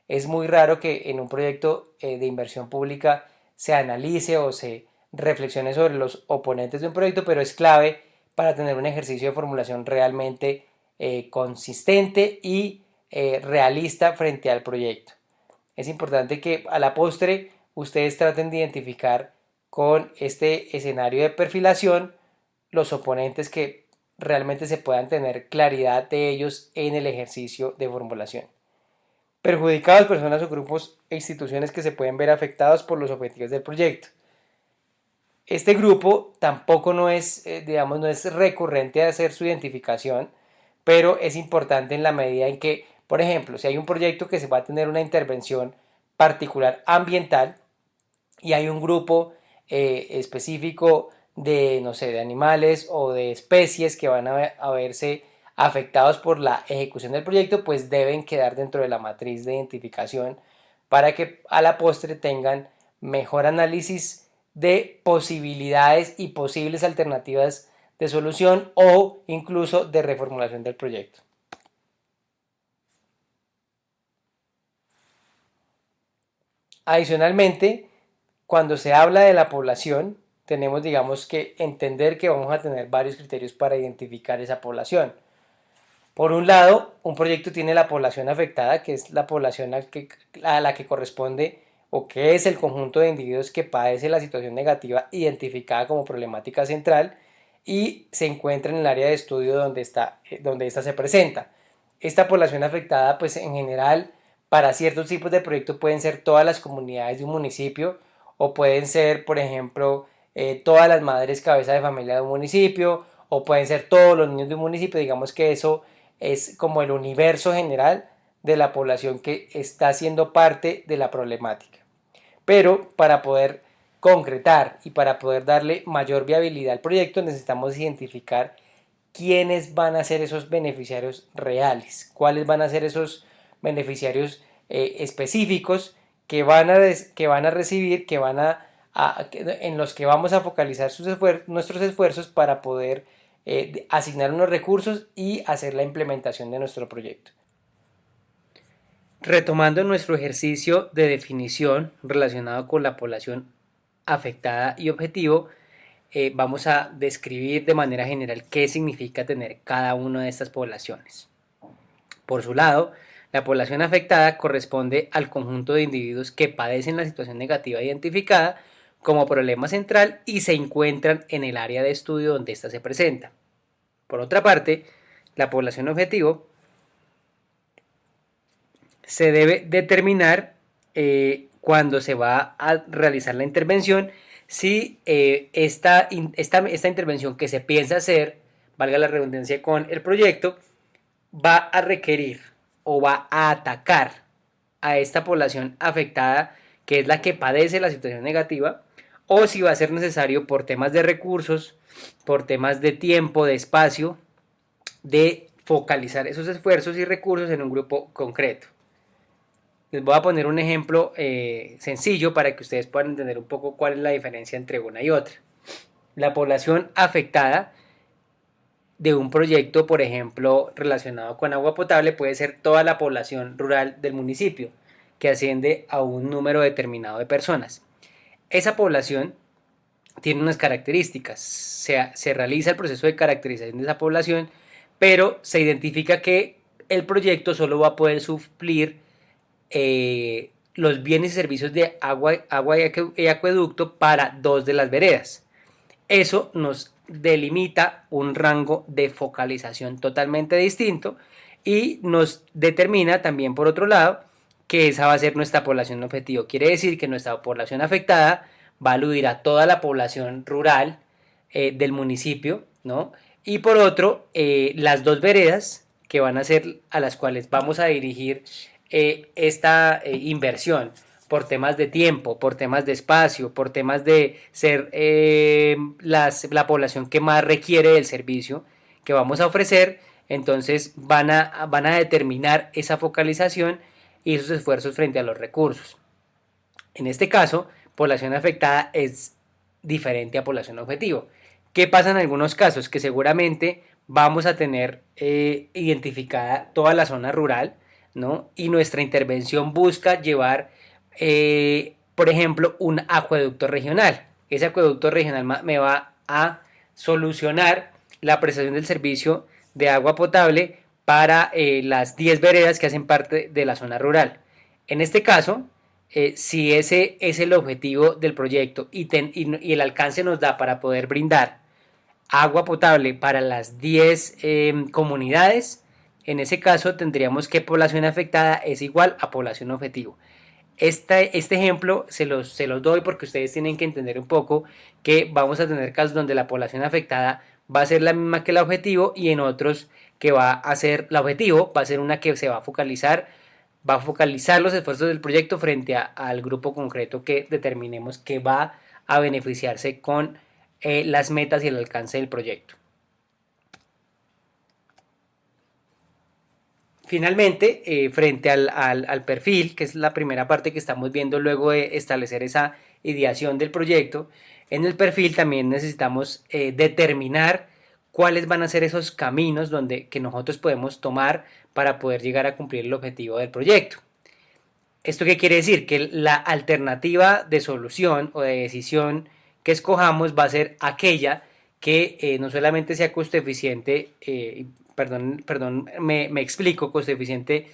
Es muy raro que en un proyecto de inversión pública se analice o se reflexione sobre los oponentes de un proyecto, pero es clave para tener un ejercicio de formulación realmente consistente y realista frente al proyecto. Es importante que a la postre ustedes traten de identificar con este escenario de perfilación los oponentes que realmente se puedan tener claridad de ellos en el ejercicio de formulación. Perjudicados, personas o grupos e instituciones que se pueden ver afectados por los objetivos del proyecto. Este grupo tampoco no es recurrente a hacer su identificación, pero es importante en la medida en que, por ejemplo, si hay un proyecto que se va a tener una intervención particular ambiental y hay un grupo específico de, no sé, de animales o de especies que van a verse afectados por la ejecución del proyecto, pues deben quedar dentro de la matriz de identificación para que a la postre tengan mejor análisis de posibilidades y posibles alternativas de solución o incluso de reformulación del proyecto. Adicionalmente, cuando se habla de la población, tenemos, digamos, que entender que vamos a tener varios criterios para identificar esa población. Por un lado, un proyecto tiene la población afectada, que es la población a la que corresponde o que es el conjunto de individuos que padece la situación negativa identificada como problemática central y se encuentra en el área de estudio donde esta se presenta. Esta población afectada, pues en general, para ciertos tipos de proyectos pueden ser todas las comunidades de un municipio o pueden ser, por ejemplo, todas las madres cabeza de familia de un municipio o pueden ser todos los niños de un municipio. Digamos que eso es como el universo general de la población que está siendo parte de la problemática. Pero para poder concretar y para poder darle mayor viabilidad al proyecto necesitamos identificar quiénes van a ser esos beneficiarios reales, cuáles van a ser esos beneficiarios específicos que van a recibir, en los que vamos a focalizar nuestros esfuerzos para poder asignar unos recursos y hacer la implementación de nuestro proyecto. Retomando nuestro ejercicio de definición relacionado con la población afectada y objetivo, vamos a describir de manera general qué significa tener cada una de estas poblaciones. Por su lado, la población afectada corresponde al conjunto de individuos que padecen la situación negativa identificada como problema central y se encuentran en el área de estudio donde ésta se presenta. Por otra parte, la población objetivo se debe determinar cuando se va a realizar la intervención si esta intervención que se piensa hacer, valga la redundancia con el proyecto, va a requerir o va a atacar a esta población afectada que es la que padece la situación negativa o si va a ser necesario por temas de recursos, por temas de tiempo, de espacio de focalizar esos esfuerzos y recursos en un grupo concreto. Les voy a poner un ejemplo sencillo para que ustedes puedan entender un poco cuál es la diferencia entre una y otra. La población afectada de un proyecto, por ejemplo, relacionado con agua potable, puede ser toda la población rural del municipio, que asciende a un número determinado de personas. Esa población tiene unas características, se realiza el proceso de caracterización de esa población, pero se identifica que el proyecto solo va a poder suplir los bienes y servicios de agua y acueducto para 2 de las veredas. Eso nos delimita un rango de focalización totalmente distinto y nos determina también, por otro lado, que esa va a ser nuestra población objetivo. Quiere decir que nuestra población afectada va a aludir a toda la población rural del municipio, ¿no? Y por otro, las 2 veredas que van a ser a las cuales vamos a dirigir esta inversión por temas de tiempo, por temas de espacio, por temas de ser la población que más requiere del servicio que vamos a ofrecer, entonces van a determinar esa focalización y esos esfuerzos frente a los recursos. En este caso, población afectada es diferente a población objetivo. ¿Qué pasa en algunos casos? Que seguramente vamos a tener identificada toda la zona rural, ¿no? Y nuestra intervención busca llevar, por ejemplo, un acueducto regional. Ese acueducto regional me va a solucionar la prestación del servicio de agua potable para las 10 veredas que hacen parte de la zona rural. En este caso, si ese es el objetivo del proyecto y el alcance nos da para poder brindar agua potable para las 10 comunidades, en ese caso tendríamos que población afectada es igual a población objetivo. Este ejemplo se los doy porque ustedes tienen que entender un poco que vamos a tener casos donde la población afectada va a ser la misma que el objetivo y en otros que va a ser la objetivo, va a ser una que se va a focalizar los esfuerzos del proyecto frente al grupo concreto que determinemos que va a beneficiarse con las metas y el alcance del proyecto. Finalmente, frente al perfil, que es la primera parte que estamos viendo luego de establecer esa ideación del proyecto, en el perfil también necesitamos determinar cuáles van a ser esos caminos que nosotros podemos tomar para poder llegar a cumplir el objetivo del proyecto. ¿Esto qué quiere decir? Que la alternativa de solución o de decisión que escojamos va a ser aquella que no solamente sea costo eficiente, me explico, costo eficiente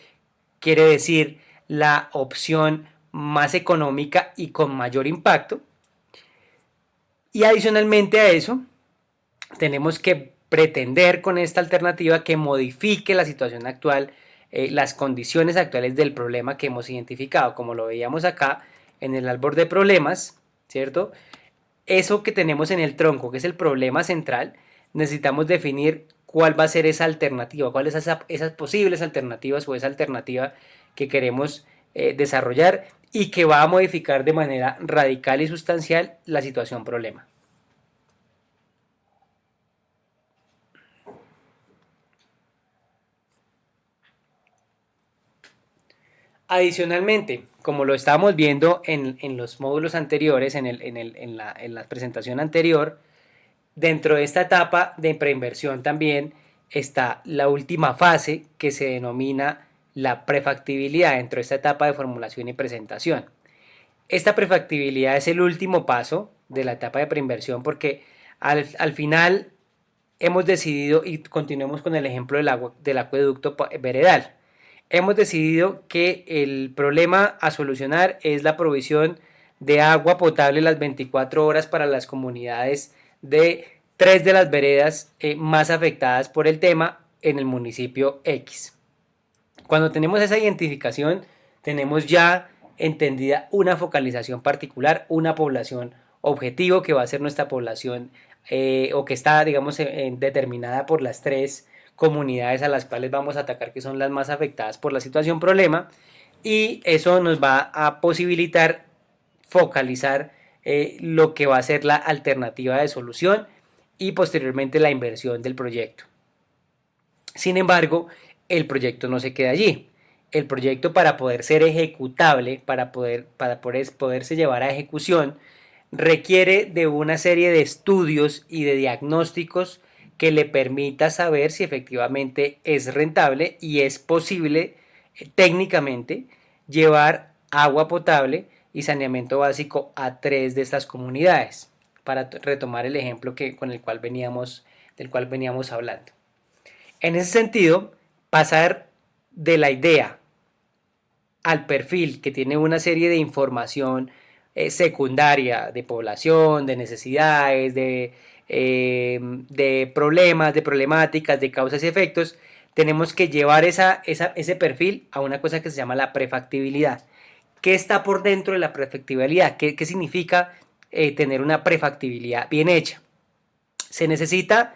quiere decir la opción más económica y con mayor impacto. Y adicionalmente a eso, tenemos que pretender con esta alternativa que modifique la situación actual, las condiciones actuales del problema que hemos identificado, como lo veíamos acá en el árbol de problemas, ¿cierto? Eso que tenemos en el tronco, que es el problema central, necesitamos definir cuál va a ser esa alternativa, cuáles son esas posibles alternativas o esa alternativa que queremos desarrollar y que va a modificar de manera radical y sustancial la situación problema. Adicionalmente, como lo estábamos viendo en los módulos anteriores, en la presentación anterior, dentro de esta etapa de preinversión también está la última fase que se denomina la prefactibilidad dentro de esta etapa de formulación y presentación. Esta prefactibilidad es el último paso de la etapa de preinversión porque al final hemos decidido, y continuemos con el ejemplo del acueducto veredal, hemos decidido que el problema a solucionar es la provisión de agua potable las 24 horas para las comunidades de 3 de las veredas más afectadas por el tema en el municipio X. Cuando tenemos esa identificación, tenemos ya entendida una focalización particular, una población objetivo que va a ser nuestra población o que está, digamos, determinada por las 3 comunidades a las cuales vamos a atacar, que son las más afectadas por la situación problema, y eso nos va a posibilitar focalizar lo que va a ser la alternativa de solución y posteriormente la inversión del proyecto. Sin embargo, el proyecto no se queda allí. El proyecto, para poder ser ejecutable, poderse llevar a ejecución, requiere de una serie de estudios y de diagnósticos que le permita saber si efectivamente es rentable y es posible técnicamente llevar agua potable y saneamiento básico a 3 de estas comunidades, para retomar el ejemplo del cual veníamos hablando. En ese sentido, pasar de la idea al perfil, que tiene una serie de información secundaria de población, de necesidades, de problemas, de problemáticas, de causas y efectos, tenemos que llevar ese perfil a una cosa que se llama la prefactibilidad. ¿Qué está por dentro de la prefactibilidad? ¿Qué significa tener una prefactibilidad bien hecha? Se necesita,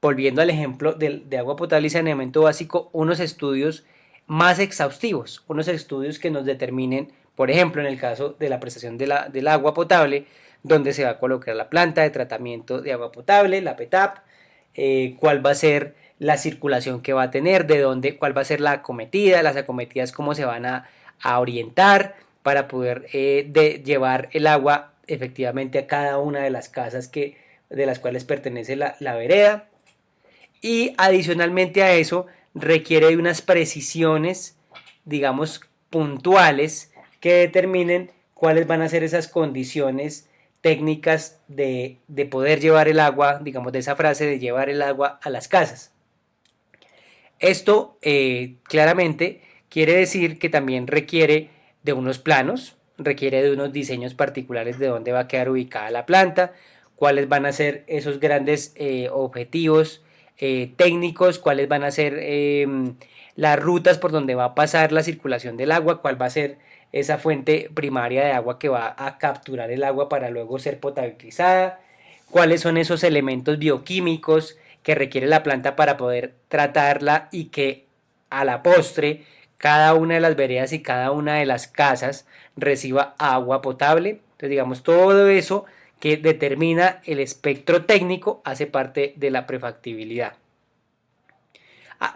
volviendo al ejemplo de agua potable y saneamiento básico, unos estudios más exhaustivos, unos estudios que nos determinen, por ejemplo, en el caso de la prestación del agua potable, dónde se va a colocar la planta de tratamiento de agua potable, la PETAP, cuál va a ser la circulación que va a tener, cuál va a ser la acometida, las acometidas cómo se van a orientar para poder llevar el agua efectivamente a cada una de las casas de las cuales pertenece la vereda. Y adicionalmente a eso requiere de unas precisiones, digamos, puntuales que determinen cuáles van a ser esas condiciones técnicas de poder llevar el agua, digamos, de esa frase de llevar el agua a las casas. Esto claramente quiere decir que también requiere de unos planos, requiere de unos diseños particulares de dónde va a quedar ubicada la planta, cuáles van a ser esos grandes objetivos técnicos, cuáles van a ser las rutas por donde va a pasar la circulación del agua, cuál va a ser esa fuente primaria de agua que va a capturar el agua para luego ser potabilizada, cuáles son esos elementos bioquímicos que requiere la planta para poder tratarla y que a la postre cada una de las veredas y cada una de las casas reciba agua potable. Entonces, digamos, todo eso que determina el espectro técnico hace parte de la prefactibilidad.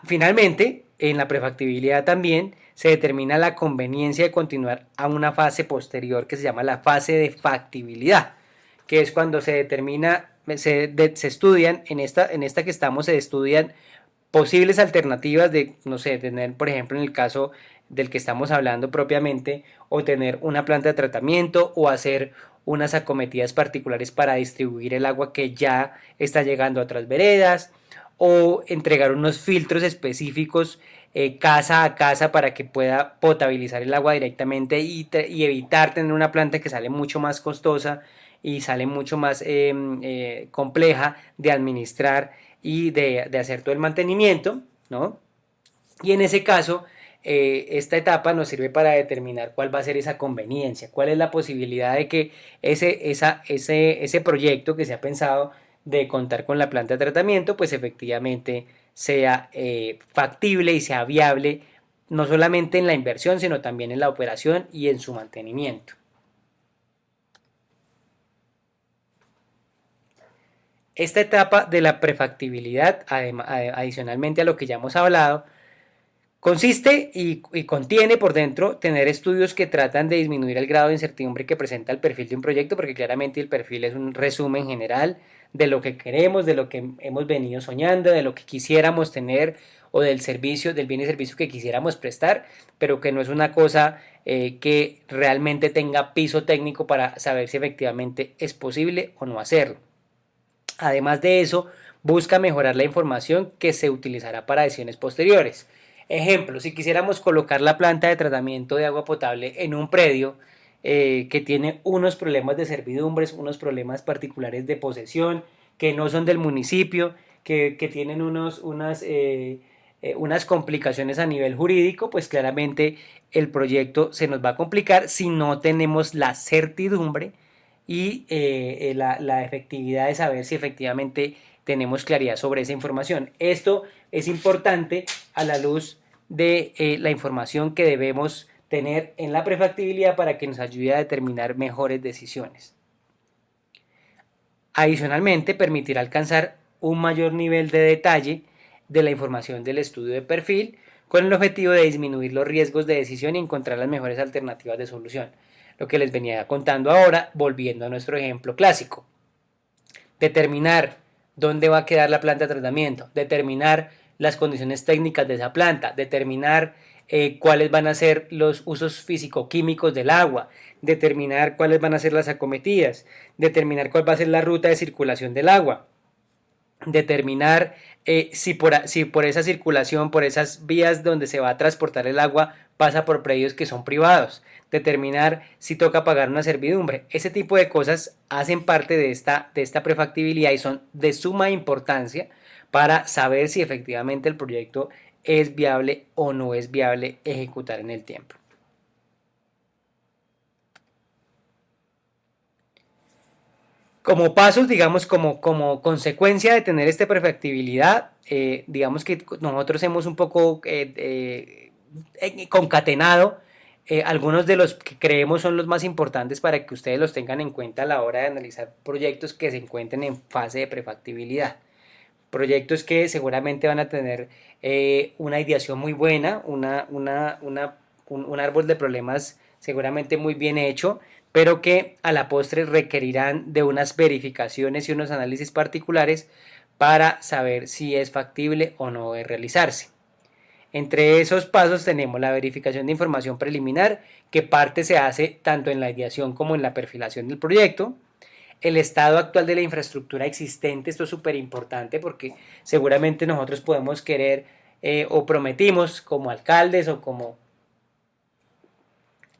Finalmente, en la prefactibilidad también se determina la conveniencia de continuar a una fase posterior que se llama la fase de factibilidad, que es cuando se determina, se estudian, en esta que estamos, se estudian posibles alternativas de, no sé, tener, por ejemplo, en el caso del que estamos hablando propiamente, o tener una planta de tratamiento o hacer unas acometidas particulares para distribuir el agua que ya está llegando a otras veredas, o entregar unos filtros específicos casa a casa para que pueda potabilizar el agua directamente y evitar tener una planta que sale mucho más costosa y sale mucho más compleja de administrar y de hacer todo el mantenimiento, ¿no? Y en ese caso, esta etapa nos sirve para determinar cuál va a ser esa conveniencia, cuál es la posibilidad de que ese proyecto que se ha pensado de contar con la planta de tratamiento, pues efectivamente sea factible y sea viable, no solamente en la inversión, sino también en la operación y en su mantenimiento. Esta etapa de la prefactibilidad, adicionalmente a lo que ya hemos hablado, consiste y contiene por dentro tener estudios que tratan de disminuir el grado de incertidumbre que presenta el perfil de un proyecto, porque claramente el perfil es un resumen general de lo que queremos, de lo que hemos venido soñando, de lo que quisiéramos tener o del servicio, del bien y servicio que quisiéramos prestar, pero que no es una cosa que realmente tenga piso técnico para saber si efectivamente es posible o no hacerlo. Además de eso, busca mejorar la información que se utilizará para decisiones posteriores. Ejemplo, si quisiéramos colocar la planta de tratamiento de agua potable en un predio que tiene unos problemas de servidumbres, unos problemas particulares de posesión, que no son del municipio, que tienen unas complicaciones a nivel jurídico, pues claramente el proyecto se nos va a complicar si no tenemos la certidumbre y la efectividad de saber si efectivamente tenemos claridad sobre esa información. Esto es importante a la luz de la información que debemos tener en la prefactibilidad para que nos ayude a determinar mejores decisiones. Adicionalmente, permitirá alcanzar un mayor nivel de detalle de la información del estudio de perfil con el objetivo de disminuir los riesgos de decisión y encontrar las mejores alternativas de solución. Lo que les venía contando ahora, volviendo a nuestro ejemplo clásico. Determinar dónde va a quedar la planta de tratamiento, determinar las condiciones técnicas de esa planta, determinar cuáles van a ser los usos físico-químicos del agua, determinar cuáles van a ser las acometidas, determinar cuál va a ser la ruta de circulación del agua, determinar si por esa circulación, por esas vías donde se va a transportar el agua, pasa por predios que son privados, determinar si toca pagar una servidumbre. Ese tipo de cosas hacen parte de esta prefactibilidad y son de suma importancia para saber si efectivamente el proyecto es viable o no es viable ejecutar en el tiempo. Como pasos, digamos, como consecuencia de tener esta prefactibilidad, digamos que nosotros hemos un poco concatenado algunos de los que creemos son los más importantes para que ustedes los tengan en cuenta a la hora de analizar proyectos que se encuentren en fase de prefactibilidad. Proyectos que seguramente van a tener una ideación muy buena, un árbol de problemas seguramente muy bien hecho, pero que a la postre requerirán de unas verificaciones y unos análisis particulares para saber si es factible o no de realizarse. Entre esos pasos tenemos la verificación de información preliminar, que parte se hace tanto en la ideación como en la perfilación del proyecto. El estado actual de la infraestructura existente, esto es súper importante porque seguramente nosotros podemos querer o prometimos como alcaldes o como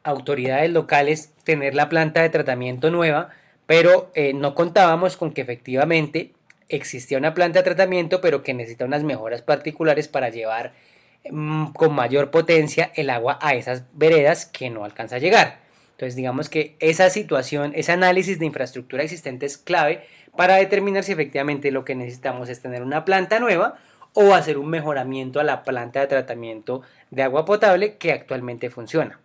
autoridades locales tener la planta de tratamiento nueva, pero no contábamos con que efectivamente existía una planta de tratamiento, pero que necesita unas mejoras particulares para llevar con mayor potencia el agua a esas veredas que no alcanza a llegar. Entonces digamos que esa situación, ese análisis de infraestructura existente es clave para determinar si efectivamente lo que necesitamos es tener una planta nueva o hacer un mejoramiento a la planta de tratamiento de agua potable que actualmente funciona.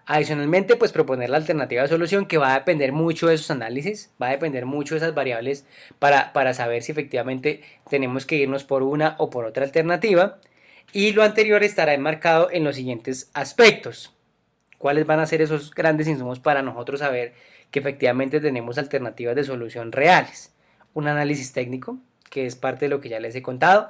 Adicionalmente, pues proponer la alternativa de solución, que va a depender mucho de esos análisis, va a depender mucho de esas variables para saber si efectivamente tenemos que irnos por una o por otra alternativa. Y lo anterior estará enmarcado en los siguientes aspectos. ¿Cuáles van a ser esos grandes insumos para nosotros saber que efectivamente tenemos alternativas de solución reales? Un análisis técnico, que es parte de lo que ya les he contado,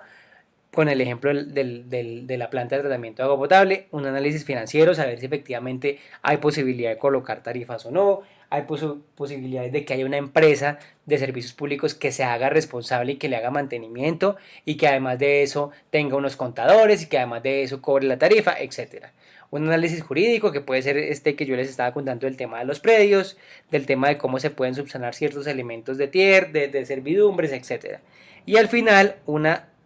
con el ejemplo de la planta de tratamiento de agua potable, un análisis financiero, saber si efectivamente hay posibilidad de colocar tarifas o no, hay posibilidades de que haya una empresa de servicios públicos que se haga responsable y que le haga mantenimiento y que además de eso tenga unos contadores y que además de eso cobre la tarifa, etcétera. Un análisis jurídico que puede ser este que yo les estaba contando del tema de los predios, del tema de cómo se pueden subsanar ciertos elementos de servidumbres, etcétera. Y al final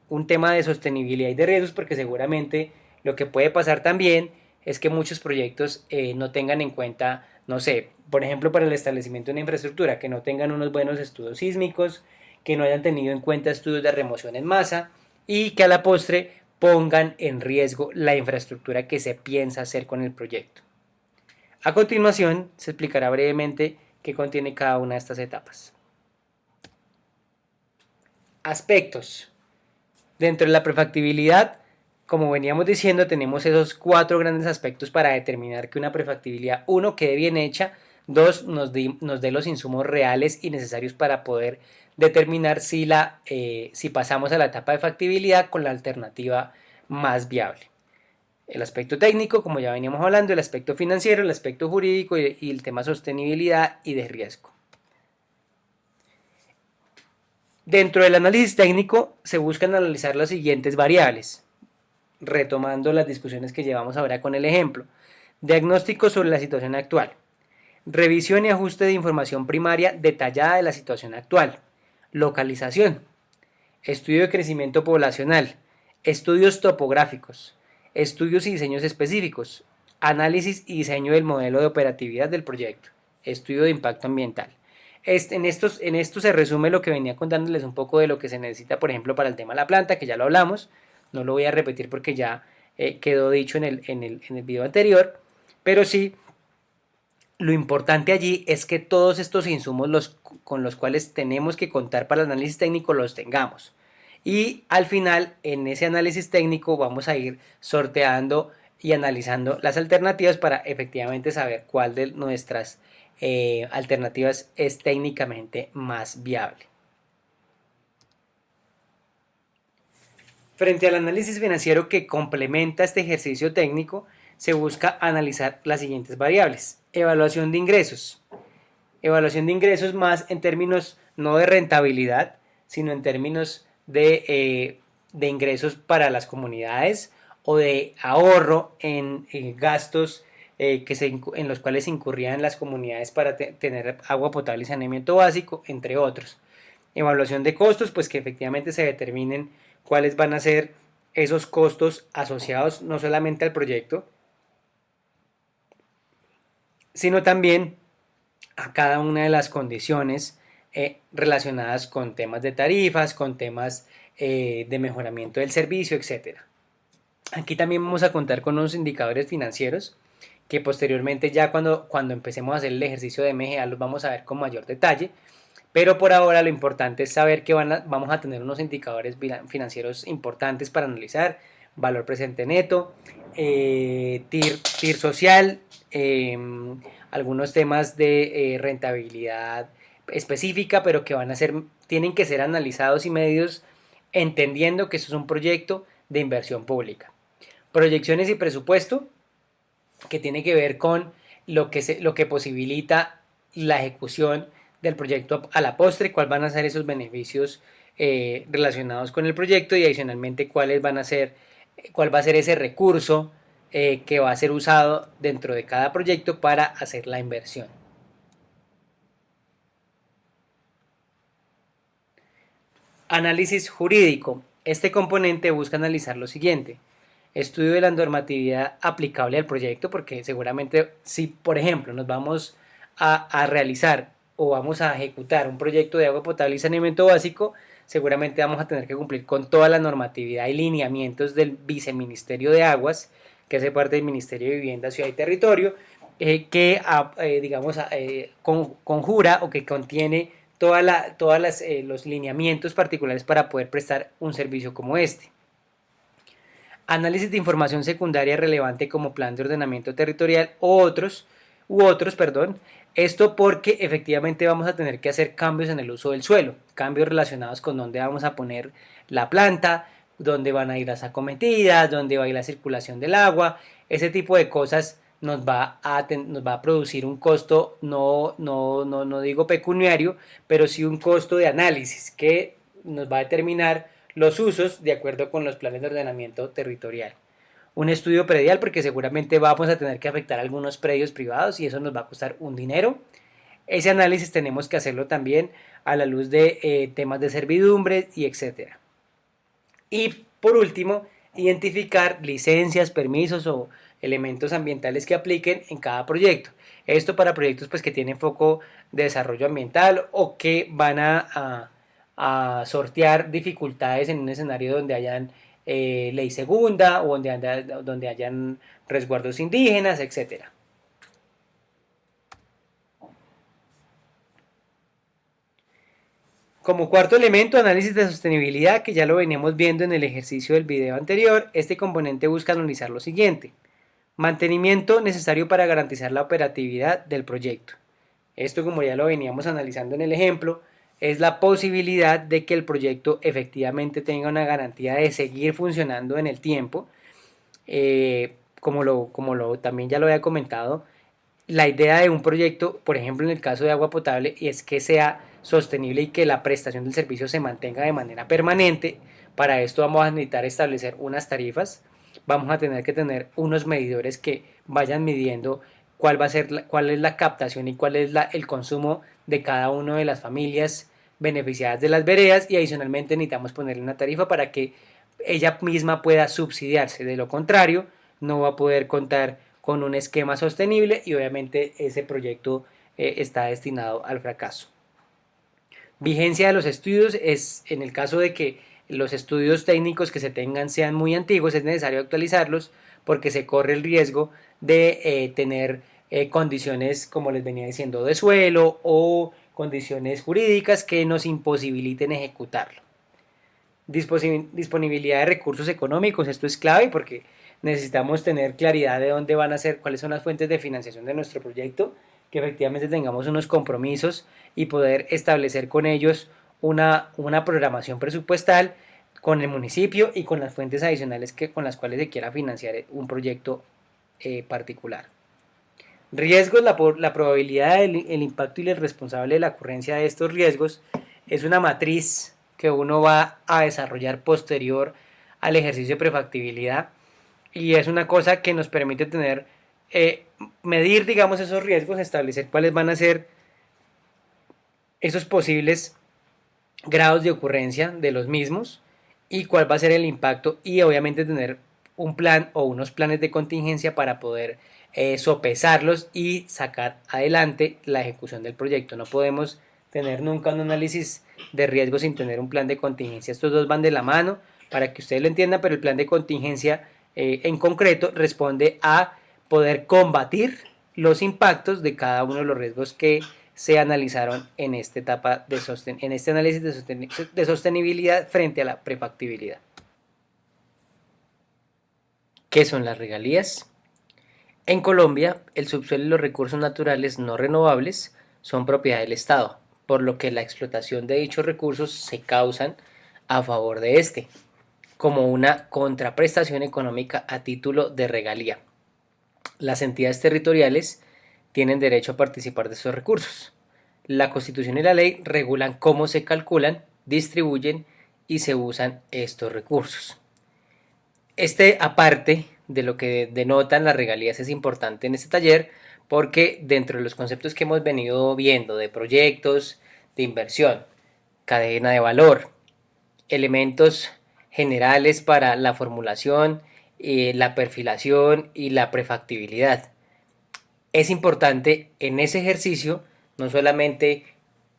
un tema de sostenibilidad y de riesgos, porque seguramente lo que puede pasar también es que muchos proyectos no tengan en cuenta, no sé, por ejemplo, para el establecimiento de una infraestructura, que no tengan unos buenos estudios sísmicos, que no hayan tenido en cuenta estudios de remoción en masa y que a la postre pongan en riesgo la infraestructura que se piensa hacer con el proyecto. A continuación, se explicará brevemente qué contiene cada una de estas etapas. Aspectos. Dentro de la prefactibilidad, como veníamos diciendo, tenemos esos 4 grandes aspectos para determinar que una prefactibilidad, 1, quede bien hecha, 2, nos dé los insumos reales y necesarios para poder determinar si pasamos a la etapa de factibilidad con la alternativa más viable. El aspecto técnico, como ya veníamos hablando, el aspecto financiero, el aspecto jurídico y el tema sostenibilidad y de riesgo. Dentro del análisis técnico se buscan analizar las siguientes variables, retomando las discusiones que llevamos ahora con el ejemplo. Diagnóstico sobre la situación actual. Revisión y ajuste de información primaria detallada de la situación actual. Localización. Estudio de crecimiento poblacional. Estudios topográficos. Estudios y diseños específicos. Análisis y diseño del modelo de operatividad del proyecto. Estudio de impacto ambiental. En esto se resume lo que venía contándoles un poco de lo que se necesita, por ejemplo, para el tema de la planta, que ya lo hablamos. No lo voy a repetir porque ya quedó dicho en el video anterior. Pero sí, lo importante allí es que todos estos insumos con los cuales tenemos que contar para el análisis técnico los tengamos. Y al final, en ese análisis técnico, vamos a ir sorteando y analizando las alternativas para efectivamente saber cuál de nuestras alternativas es técnicamente más viable. Frente al análisis financiero que complementa este ejercicio técnico, se busca analizar las siguientes variables. Evaluación de ingresos. Evaluación de ingresos más en términos no de rentabilidad, sino en términos de ingresos para las comunidades o de ahorro en gastos en los cuales incurrían las comunidades para tener agua potable y saneamiento básico, entre otros. Evaluación de costos, pues que efectivamente se determinen cuáles van a ser esos costos asociados no solamente al proyecto, sino también a cada una de las condiciones relacionadas con temas de tarifas, con temas de mejoramiento del servicio, etc. Aquí también vamos a contar con unos indicadores financieros que posteriormente ya cuando empecemos a hacer el ejercicio de MGA los vamos a ver con mayor detalle, pero por ahora lo importante es saber que vamos a tener unos indicadores financieros importantes para analizar: valor presente neto, TIR social, algunos temas de rentabilidad específica, pero que tienen que ser analizados y medidos entendiendo que esto es un proyecto de inversión pública. Proyecciones y presupuesto, que tiene que ver con lo que posibilita la ejecución del proyecto a la postre, cuáles van a ser esos beneficios relacionados con el proyecto y adicionalmente cuál va a ser ese recurso que va a ser usado dentro de cada proyecto para hacer la inversión. Análisis jurídico. Este componente busca analizar lo siguiente: estudio de la normatividad aplicable al proyecto, porque seguramente si, por ejemplo, nos vamos a realizar o vamos a ejecutar un proyecto de agua potable y saneamiento básico, seguramente vamos a tener que cumplir con toda la normatividad y lineamientos del Viceministerio de Aguas, que hace parte del Ministerio de Vivienda, Ciudad y Territorio, que conjura o que contiene los lineamientos particulares para poder prestar un servicio como este. Análisis de información secundaria relevante como plan de ordenamiento territorial u otros, esto porque efectivamente vamos a tener que hacer cambios en el uso del suelo, cambios relacionados con dónde vamos a poner la planta, dónde van a ir las acometidas, dónde va a ir la circulación del agua. Ese tipo de cosas nos va a producir un costo, no digo pecuniario, pero sí un costo de análisis que nos va a determinar los usos de acuerdo con los planes de ordenamiento territorial. Un estudio predial, porque seguramente vamos a tener que afectar algunos predios privados y eso nos va a costar un dinero. Ese análisis tenemos que hacerlo también a la luz de temas de servidumbre y etcétera. Y por último, identificar licencias, permisos o elementos ambientales que apliquen en cada proyecto. Esto para proyectos pues, que tienen foco de desarrollo ambiental o que van a sortear dificultades en un escenario donde hayan ley segunda o donde hayan resguardos indígenas, etc. Como cuarto elemento, análisis de sostenibilidad, que ya lo veníamos viendo en el ejercicio del video anterior. Este componente busca analizar lo siguiente: mantenimiento necesario para garantizar la operatividad del proyecto. Esto, como ya lo veníamos analizando en el ejemplo, es la posibilidad de que el proyecto efectivamente tenga una garantía de seguir funcionando en el tiempo. Como también ya lo había comentado, la idea de un proyecto, por ejemplo en el caso de agua potable, es que sea sostenible y que la prestación del servicio se mantenga de manera permanente. Para esto vamos a necesitar establecer unas tarifas, vamos a tener que tener unos medidores que vayan midiendo cuál es la captación y cuál es el consumo de cada una de las familias beneficiadas de las veredas, y adicionalmente necesitamos ponerle una tarifa para que ella misma pueda subsidiarse. De lo contrario, no va a poder contar con un esquema sostenible y obviamente ese proyecto está destinado al fracaso. Vigencia de los estudios es en el caso de que los estudios técnicos que se tengan sean muy antiguos, es necesario actualizarlos porque se corre el riesgo de tener condiciones, como les venía diciendo, de suelo o condiciones jurídicas que nos imposibiliten ejecutarlo. Disponibilidad de recursos económicos, esto es clave porque necesitamos tener claridad de dónde van a ser, cuáles son las fuentes de financiación de nuestro proyecto, que efectivamente tengamos unos compromisos y poder establecer con ellos una programación presupuestal con el municipio y con las fuentes adicionales con las cuales se quiera financiar un proyecto particular. Riesgos, la probabilidad, el impacto y el responsable de la ocurrencia de estos riesgos es una matriz que uno va a desarrollar posterior al ejercicio de prefactibilidad y es una cosa que nos permite tener, medir, digamos, esos riesgos, establecer cuáles van a ser esos posibles grados de ocurrencia de los mismos y cuál va a ser el impacto y obviamente tener un plan o unos planes de contingencia para poder sopesarlos y sacar adelante la ejecución del proyecto. No podemos tener nunca un análisis de riesgo sin tener un plan de contingencia. Estos dos van de la mano para que ustedes lo entiendan, pero el plan de contingencia en concreto responde a poder combatir los impactos de cada uno de los riesgos que se analizaron en esta etapa en este análisis de sostenibilidad frente a la prefactibilidad. ¿Qué son las regalías? En Colombia, el subsuelo y los recursos naturales no renovables son propiedad del Estado, por lo que la explotación de dichos recursos se causan a favor de este, como una contraprestación económica a título de regalía. Las entidades territoriales tienen derecho a participar de estos recursos. La Constitución y la ley regulan cómo se calculan, distribuyen y se usan estos recursos. Aparte de lo que denotan las regalías, es importante en este taller porque dentro de los conceptos que hemos venido viendo de proyectos, de inversión, cadena de valor, elementos generales para la formulación, la perfilación y la prefactibilidad. Es importante en ese ejercicio no solamente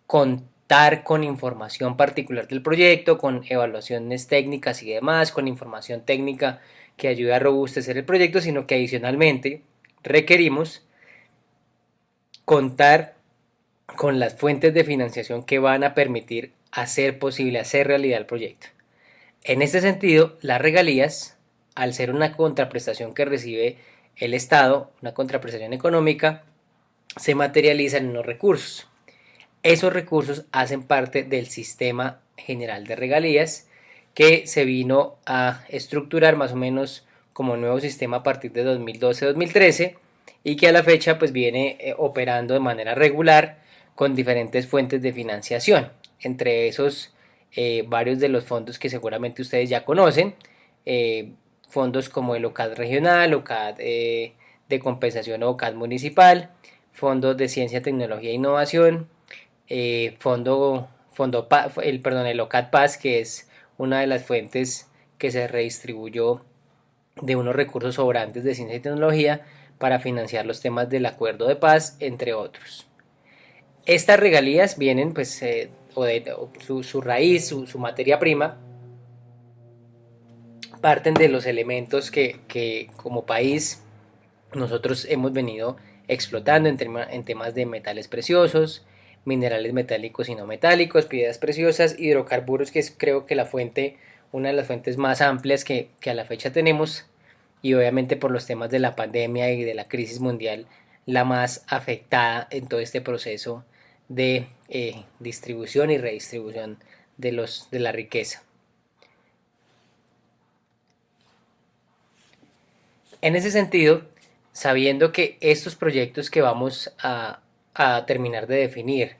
contar con información particular del proyecto, con evaluaciones técnicas y demás, con información técnica que ayude a robustecer el proyecto, sino que adicionalmente requerimos contar con las fuentes de financiación que van a permitir hacer posible, hacer realidad el proyecto. En este sentido, las regalías, al ser una contraprestación que recibe el Estado, una contraprestación económica, se materializan en los recursos. Esos recursos hacen parte del sistema general de regalías que se vino a estructurar más o menos como nuevo sistema a partir de 2012-2013 y que a la fecha pues viene operando de manera regular con diferentes fuentes de financiación. Entre esos varios de los fondos que seguramente ustedes ya conocen, fondos como el OCAD regional, OCAD de compensación o OCAD municipal, fondos de ciencia, tecnología e innovación, el OCAD Paz, que es una de las fuentes que se redistribuyó de unos recursos sobrantes de ciencia y tecnología para financiar los temas del acuerdo de paz, entre otros. Estas regalías vienen, pues, su raíz, su materia prima, parten de los elementos que como país nosotros hemos venido explotando en temas de metales preciosos, minerales metálicos y no metálicos, piedras preciosas, hidrocarburos, que es creo que una de las fuentes más amplias que a la fecha tenemos, y obviamente por los temas de la pandemia y de la crisis mundial, la más afectada en todo este proceso de distribución y redistribución de la riqueza. En ese sentido, sabiendo que estos proyectos que vamos a terminar de definir,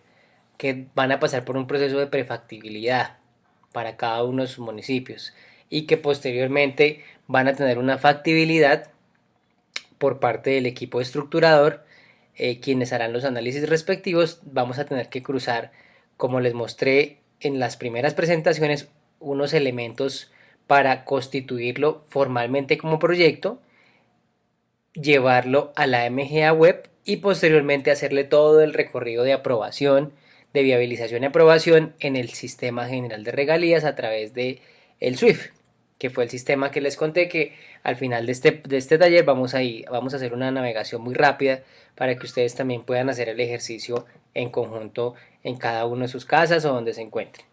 que van a pasar por un proceso de prefactibilidad para cada uno de sus municipios y que posteriormente van a tener una factibilidad por parte del equipo estructurador, quienes harán los análisis respectivos, vamos a tener que cruzar, como les mostré en las primeras presentaciones, unos elementos para constituirlo formalmente como proyecto, llevarlo a la MGA web y posteriormente hacerle todo el recorrido de aprobación, de viabilización y aprobación en el sistema general de regalías a través de el SWIFT, que fue el sistema que les conté que al final de este taller vamos a hacer una navegación muy rápida para que ustedes también puedan hacer el ejercicio en conjunto en cada una de sus casas o donde se encuentren.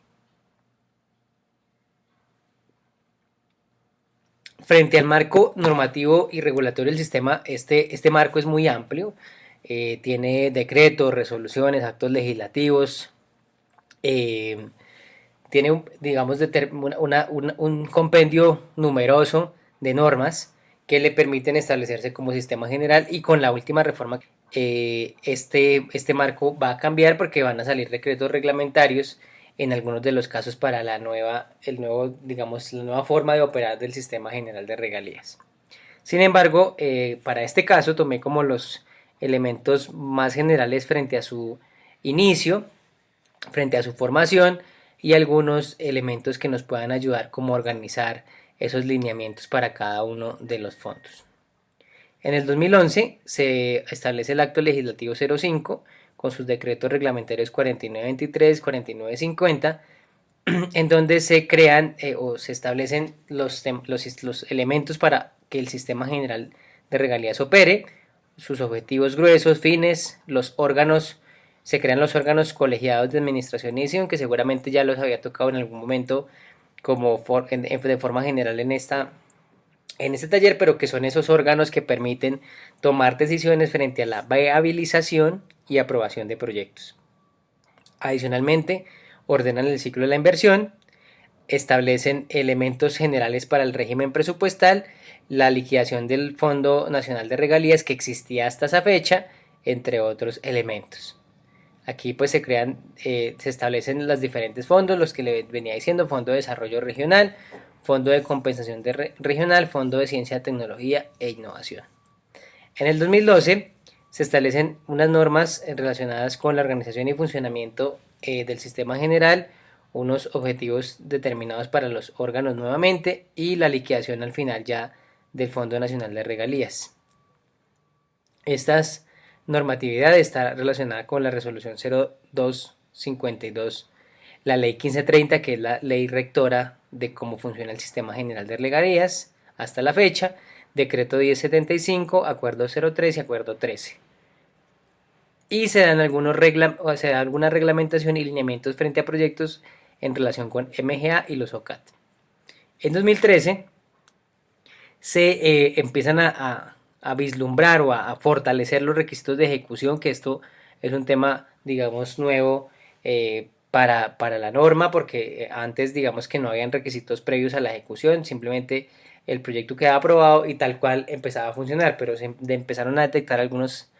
Frente al marco normativo y regulatorio del sistema, este marco es muy amplio, tiene decretos, resoluciones, actos legislativos, eh, tiene, digamos, un compendio numeroso de normas que le permiten establecerse como sistema general, y con la última reforma este marco va a cambiar porque van a salir decretos reglamentarios en algunos de los casos para la nueva forma de operar del sistema general de regalías. Sin embargo, para este caso tomé como los elementos más generales frente a su inicio, frente a su formación, y algunos elementos que nos puedan ayudar como a organizar esos lineamientos para cada uno de los fondos. En el 2011 se establece el Acto Legislativo 05 con sus decretos reglamentarios 4923, 4950, en donde se crean o se establecen los elementos para que el sistema general de regalías opere, sus objetivos gruesos, fines, los órganos. Se crean los órganos colegiados de administración y decisión, que seguramente ya los había tocado en algún momento de forma general en este taller, pero que son esos órganos que permiten tomar decisiones frente a la viabilización y aprobación de proyectos. Adicionalmente, ordenan el ciclo de la inversión, establecen elementos generales para el régimen presupuestal, la liquidación del Fondo Nacional de Regalías que existía hasta esa fecha, entre otros elementos. Aquí pues se establecen los diferentes fondos, los que le venía diciendo: Fondo de Desarrollo Regional, Fondo de Compensación Regional, Fondo de Ciencia, Tecnología e Innovación. En el 2012 se establecen unas normas relacionadas con la organización y funcionamiento del sistema general, unos objetivos determinados para los órganos nuevamente, y la liquidación al final ya del Fondo Nacional de Regalías. Estas normatividad está relacionada con la resolución 0252, la ley 1530, que es la ley rectora de cómo funciona el sistema general de regalías hasta la fecha, decreto 1075, acuerdo 03 y acuerdo 13. Y se dan alguna reglamentación y lineamientos frente a proyectos en relación con MGA y los OCAT. En 2013 se empiezan a vislumbrar o a fortalecer los requisitos de ejecución, que esto es un tema, digamos, nuevo para la norma, porque antes, digamos, que no habían requisitos previos a la ejecución, simplemente el proyecto quedaba aprobado y tal cual empezaba a funcionar, pero se empezaron a detectar algunas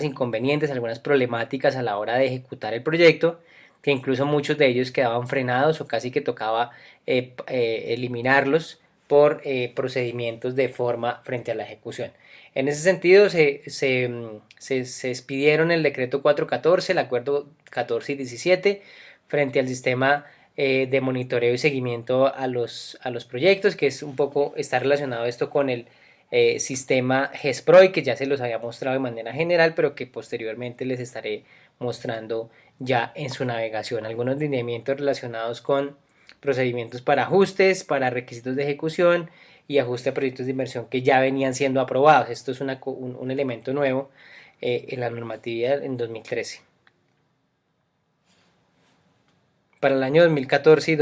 inconvenientes, algunas problemáticas a la hora de ejecutar el proyecto, que incluso muchos de ellos quedaban frenados o casi que tocaba eliminarlos por procedimientos de forma frente a la ejecución. En ese sentido se expidieron el decreto 414, el acuerdo 14 y 17 frente al sistema de monitoreo y seguimiento a los proyectos, que es un poco, está relacionado esto con el sistema GESPROI, que ya se los había mostrado de manera general, pero que posteriormente les estaré mostrando ya en su navegación. Algunos lineamientos relacionados con procedimientos para ajustes, para requisitos de ejecución y ajuste a proyectos de inversión que ya venían siendo aprobados. Esto es un elemento nuevo en la normatividad en 2013. Para el año 2014 y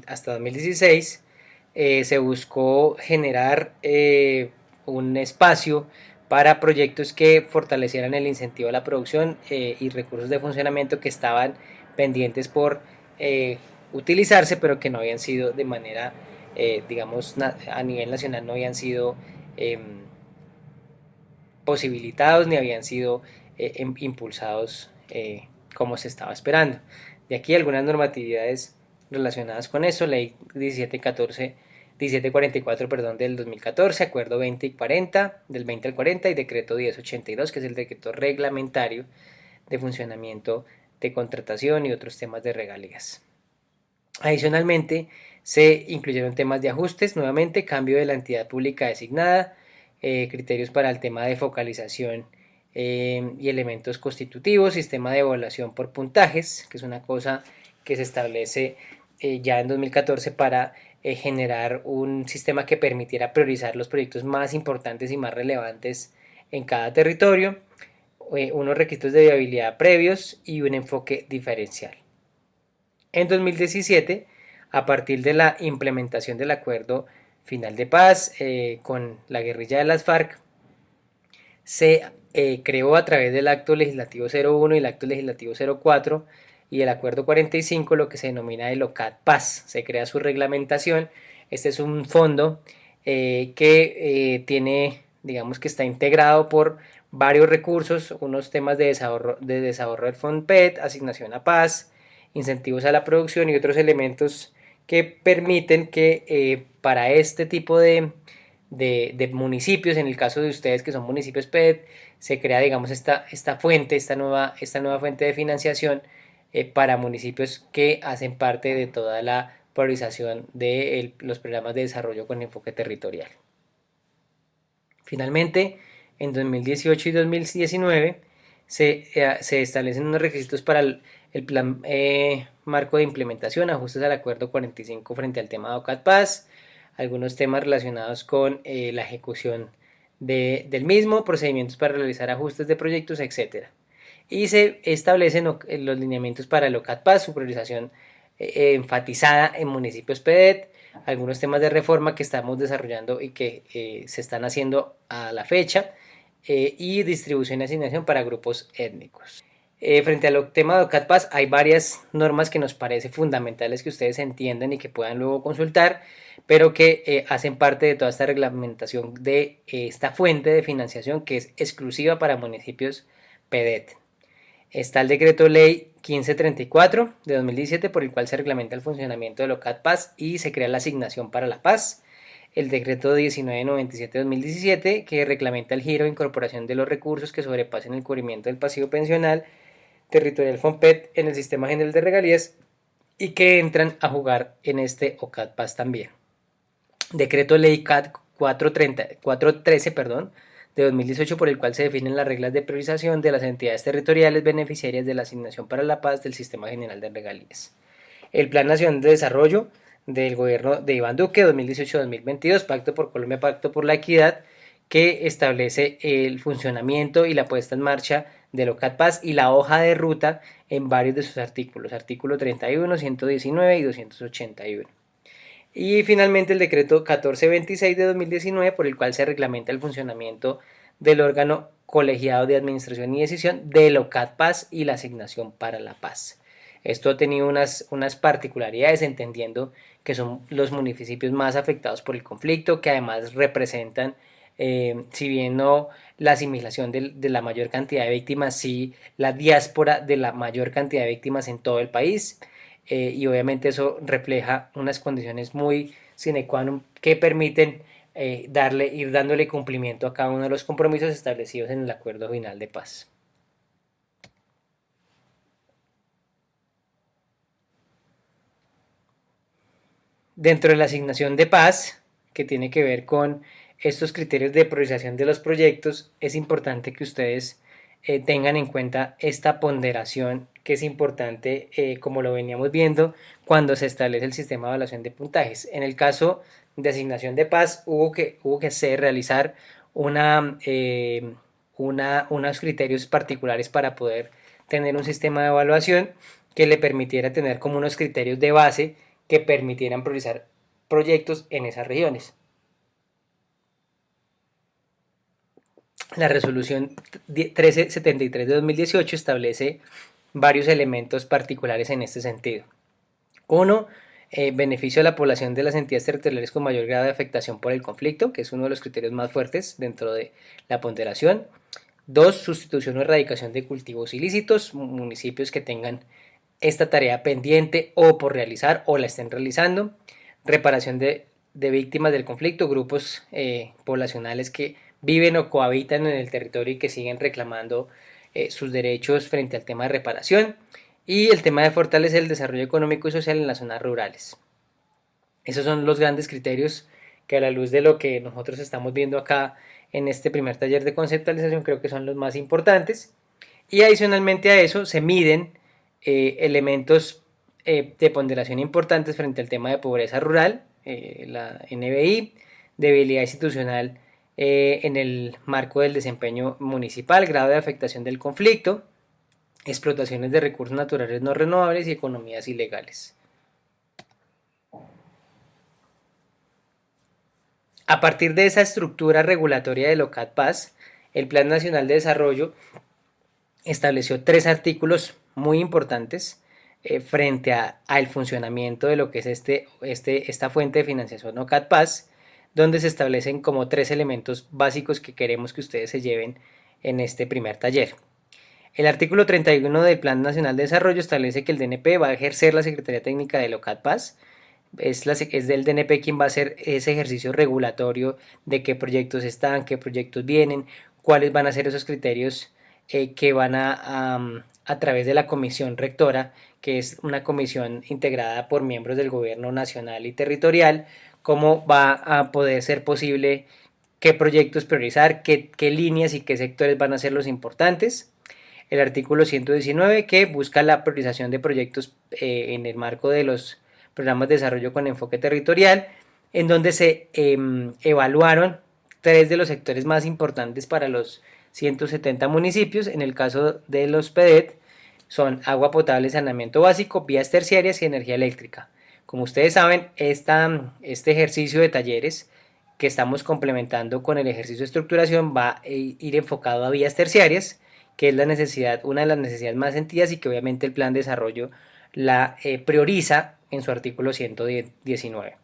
hasta 2016 se buscó generar un espacio para proyectos que fortalecieran el incentivo a la producción y recursos de funcionamiento que estaban pendientes por utilizarse, pero que no habían sido de manera, digamos, a nivel nacional no habían sido posibilitados ni habían sido impulsados como se estaba esperando. De aquí algunas normatividades relacionadas con eso: ley 1744 del 2014, acuerdo 20 y 40 del 20 al 40 y decreto 1082, que es el decreto reglamentario de funcionamiento de contratación y otros temas de regalías. Adicionalmente se incluyeron temas de ajustes, nuevamente cambio de la entidad pública designada, criterios para el tema de focalización y elementos constitutivos, sistema de evaluación por puntajes, que es una cosa que se establece ya en 2014 para generar un sistema que permitiera priorizar los proyectos más importantes y más relevantes en cada territorio, unos requisitos de viabilidad previos y un enfoque diferencial. En 2017, a partir de la implementación del acuerdo final de paz con la guerrilla de las FARC, se creó a través del Acto Legislativo 01 y el Acto Legislativo 04 y el Acuerdo 45 lo que se denomina el OCAD Paz. Se crea su reglamentación. Este es un fondo que tiene, digamos que está integrado por varios recursos, unos temas de desarrollo del FONPET, asignación a paz, incentivos a la producción y otros elementos que permiten que para este tipo de municipios, en el caso de ustedes que son municipios PET, se crea, digamos, esta fuente, esta nueva fuente de financiación para municipios que hacen parte de toda la priorización de los programas de desarrollo con enfoque territorial. Finalmente, en 2018 y 2019 se establecen unos requisitos para el plan marco de implementación, ajustes al acuerdo 45 frente al tema de OCAD Paz, algunos temas relacionados con la ejecución del mismo, procedimientos para realizar ajustes de proyectos, etc. Y se establecen los lineamientos para el OCAD Paz, su priorización enfatizada en municipios PEDET, algunos temas de reforma que estamos desarrollando y que se están haciendo a la fecha, y distribución y asignación para grupos étnicos. Frente al tema de OCAD Paz hay varias normas que nos parece fundamentales que ustedes entiendan y que puedan luego consultar, pero que hacen parte de toda esta reglamentación de esta fuente de financiación que es exclusiva para municipios PEDET. Está el decreto ley 1534 de 2017 por el cual se reglamenta el funcionamiento del OCAD Paz y se crea la asignación para la paz. El decreto 1997 de 2017 que reglamenta el giro e incorporación de los recursos que sobrepasen el cubrimiento del pasivo pensional territorial FONPET en el sistema general de regalías y que entran a jugar en este OCAD Paz también. Decreto ley CAT 413, de 2018 por el cual se definen las reglas de priorización de las entidades territoriales beneficiarias de la asignación para la paz del Sistema General de Regalías. El Plan Nacional de Desarrollo del gobierno de Iván Duque 2018-2022, Pacto por Colombia, Pacto por la Equidad, que establece el funcionamiento y la puesta en marcha del OCAD Paz y la hoja de ruta en varios de sus artículos, artículo 31, 119 y 281. Y finalmente el decreto 1426 de 2019 por el cual se reglamenta el funcionamiento del órgano colegiado de administración y decisión del OCAD Paz y la asignación para la paz. Esto ha tenido unas particularidades entendiendo que son los municipios más afectados por el conflicto, que además representan, si bien no la asimilación de la mayor cantidad de víctimas, sí la diáspora de la mayor cantidad de víctimas en todo el país. Y obviamente eso refleja unas condiciones muy sine qua non que permiten ir dándole cumplimiento a cada uno de los compromisos establecidos en el acuerdo final de paz. Dentro de la asignación de paz, que tiene que ver con estos criterios de priorización de los proyectos, es importante que ustedes tengan en cuenta esta ponderación que es importante, como lo veníamos viendo, cuando se establece el sistema de evaluación de puntajes. En el caso de asignación de paz hubo que realizar unos criterios particulares para poder tener un sistema de evaluación que le permitiera tener como unos criterios de base que permitieran priorizar proyectos en esas regiones. La resolución 1373 de 2018 establece varios elementos particulares en este sentido. Uno, beneficio a la población de las entidades territoriales con mayor grado de afectación por el conflicto, que es uno de los criterios más fuertes dentro de la ponderación. Dos, sustitución o erradicación de cultivos ilícitos, municipios que tengan esta tarea pendiente o por realizar o la estén realizando. Reparación de víctimas del conflicto, grupos poblacionales que viven o cohabitan en el territorio y que siguen reclamando sus derechos frente al tema de reparación. Y el tema de fortalecer el desarrollo económico y social en las zonas rurales. Esos son los grandes criterios que, a la luz de lo que nosotros estamos viendo acá en este primer taller de conceptualización, creo que son los más importantes. Y adicionalmente a eso se miden elementos de ponderación importantes frente al tema de pobreza rural, la NBI, debilidad institucional en el marco del desempeño municipal, grado de afectación del conflicto, explotaciones de recursos naturales no renovables y economías ilegales. A partir de esa estructura regulatoria del OCAD-PAS, el Plan Nacional de Desarrollo estableció 3 artículos muy importantes frente al funcionamiento de lo que es esta fuente de financiación OCAD-PAS, donde se establecen como 3 elementos básicos que queremos que ustedes se lleven en este primer taller. El artículo 31 del Plan Nacional de Desarrollo establece que el DNP va a ejercer la Secretaría Técnica del OCAD-PAS. Es del DNP quien va a hacer ese ejercicio regulatorio de qué proyectos están, qué proyectos vienen, cuáles van a ser esos criterios que van a través de la comisión rectora, que es una comisión integrada por miembros del gobierno nacional y territorial, cómo va a poder ser posible qué proyectos priorizar, qué líneas y qué sectores van a ser los importantes. El artículo 119 que busca la priorización de proyectos en el marco de los programas de desarrollo con enfoque territorial, en donde se evaluaron 3 de los sectores más importantes para los 170 municipios. En el caso de los PEDET son agua potable, saneamiento básico, vías terciarias y energía eléctrica. Como ustedes saben, este ejercicio de talleres que estamos complementando con el ejercicio de estructuración va a ir enfocado a vías terciarias, que es una de las necesidades más sentidas y que obviamente el plan de desarrollo la prioriza en su artículo 119.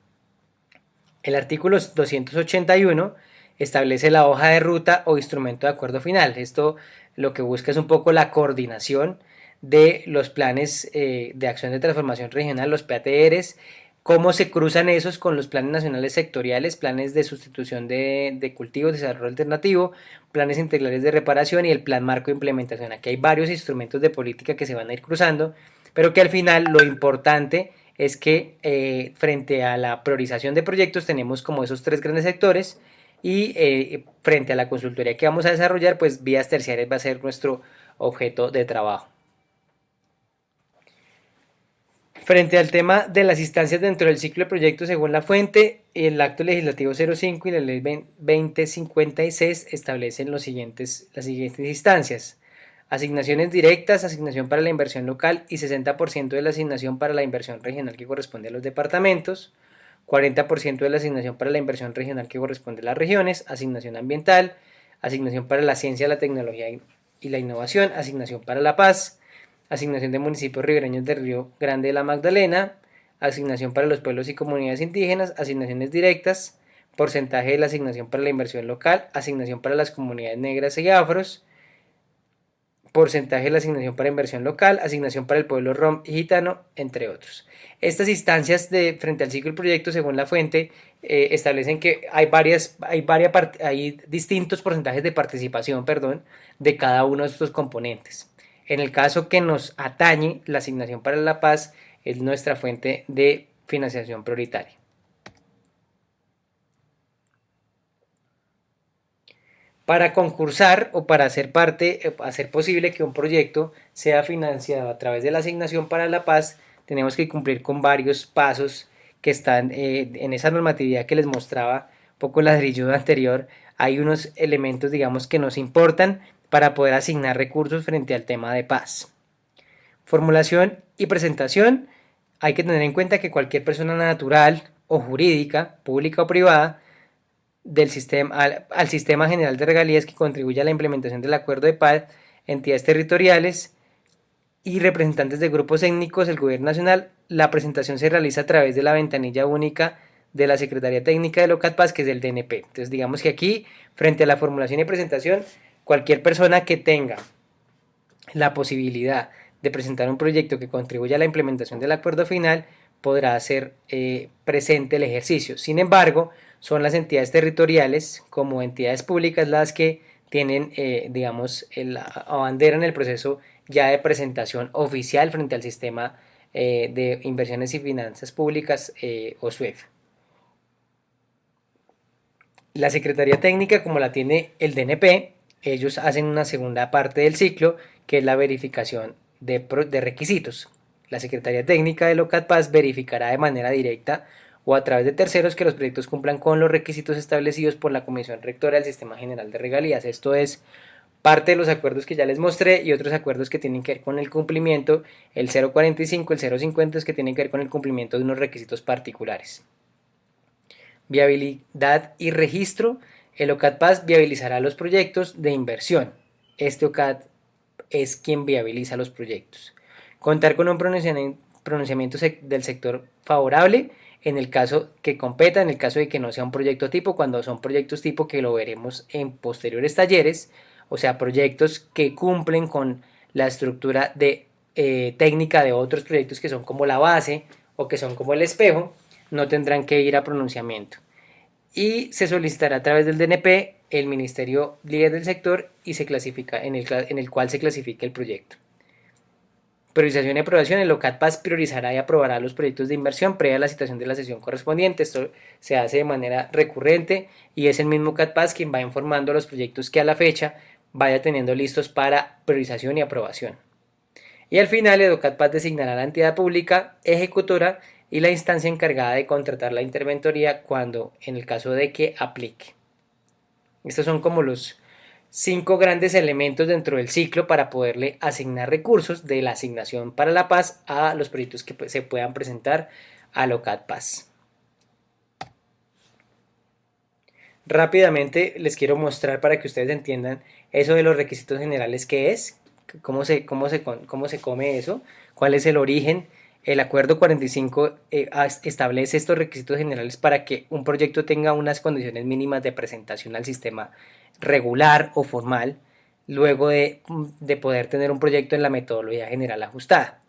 El artículo 281 establece la hoja de ruta o instrumento de acuerdo final. Esto lo que busca es un poco la coordinación de los planes de acción de transformación regional, los PATRs, cómo se cruzan esos con los planes nacionales sectoriales, planes de sustitución de cultivos, desarrollo alternativo, planes integrales de reparación y el plan marco de implementación. Aquí hay varios instrumentos de política que se van a ir cruzando, pero que al final lo importante es que frente a la priorización de proyectos tenemos como esos 3 grandes sectores y frente a la consultoría que vamos a desarrollar, pues vías terciarias va a ser nuestro objeto de trabajo. Frente al tema de las instancias dentro del ciclo de proyectos según la fuente, el Acto Legislativo 05 y la Ley 2056 establecen las siguientes instancias. Asignaciones directas, asignación para la inversión local y 60% de la asignación para la inversión regional que corresponde a los departamentos, 40% de la asignación para la inversión regional que corresponde a las regiones, asignación ambiental, asignación para la ciencia, la tecnología y la innovación, asignación para la paz, asignación de municipios ribereños del Río Grande de la Magdalena, asignación para los pueblos y comunidades indígenas, asignaciones directas, porcentaje de la asignación para la inversión local, asignación para las comunidades negras y afros, porcentaje de la asignación para inversión local, asignación para el pueblo rom y gitano, entre otros. Estas instancias frente al ciclo del proyecto, según la fuente, establecen que hay distintos porcentajes de participación, de cada uno de estos componentes. En el caso que nos atañe, la asignación para la paz es nuestra fuente de financiación prioritaria. Para concursar o para hacer posible que un proyecto sea financiado a través de la asignación para la paz, tenemos que cumplir con varios pasos que están en esa normatividad que les mostraba un poco el ladrillo anterior. Hay unos elementos, digamos, que nos importan para poder asignar recursos frente al tema de paz. Formulación y presentación. Hay que tener en cuenta que cualquier persona natural o jurídica, pública o privada, al sistema general de regalías que contribuye a la implementación del acuerdo de paz, entidades territoriales y representantes de grupos étnicos del gobierno nacional. La presentación se realiza a través de la ventanilla única de la Secretaría Técnica del OCAD-PAS, que es del DNP. Entonces digamos que aquí, frente a la formulación y presentación, cualquier persona que tenga la posibilidad de presentar un proyecto que contribuya a la implementación del acuerdo final podrá hacer presente el ejercicio. Sin embargo, son las entidades territoriales como entidades públicas las que tienen, abanderan el proceso ya de presentación oficial frente al sistema de inversiones y finanzas públicas o SUEF. La Secretaría Técnica, como la tiene el DNP, ellos hacen una segunda parte del ciclo, que es la verificación de requisitos. La Secretaría Técnica del OCAD-PAS verificará de manera directa o a través de terceros que los proyectos cumplan con los requisitos establecidos por la Comisión Rectora del Sistema General de Regalías. Esto es parte de los acuerdos que ya les mostré y otros acuerdos que tienen que ver con el cumplimiento. El 045, el 050 es que tienen que ver con el cumplimiento de unos requisitos particulares. viabilidad y registro, el OCAD-PAS viabilizará los proyectos de inversión. Este OCAD es quien viabiliza los proyectos. Contar con un pronunciamiento del sector favorable en el caso que competa, en el caso de que no sea un proyecto tipo, cuando son proyectos tipo que lo veremos en posteriores talleres, o sea, proyectos que cumplen con la estructura de técnica de otros proyectos que son como la base o que son como el espejo, no tendrán que ir a pronunciamiento. Y se solicitará a través del DNP el ministerio líder del sector y se clasifica en el cual se clasifica el proyecto. Priorización y aprobación. El OCAD-PAS priorizará y aprobará los proyectos de inversión previa a la citación de la sesión correspondiente. Esto se hace de manera recurrente y es el mismo OCAD-PAS quien va informando a los proyectos que a la fecha vaya teniendo listos para priorización y aprobación. Y al final el OCAD-PAS designará a la entidad pública ejecutora y la instancia encargada de contratar la interventoría cuando, en el caso de que aplique. Estos son como los 5 grandes elementos dentro del ciclo para poderle asignar recursos de la asignación para la paz a los proyectos que se puedan presentar al OCAD-PAS. Rápidamente les quiero mostrar para que ustedes entiendan eso de los requisitos generales, qué es, cómo se come eso, cuál es el origen. El acuerdo 45 establece estos requisitos generales para que un proyecto tenga unas condiciones mínimas de presentación al sistema regular o formal, luego de poder tener un proyecto en la metodología general ajustada.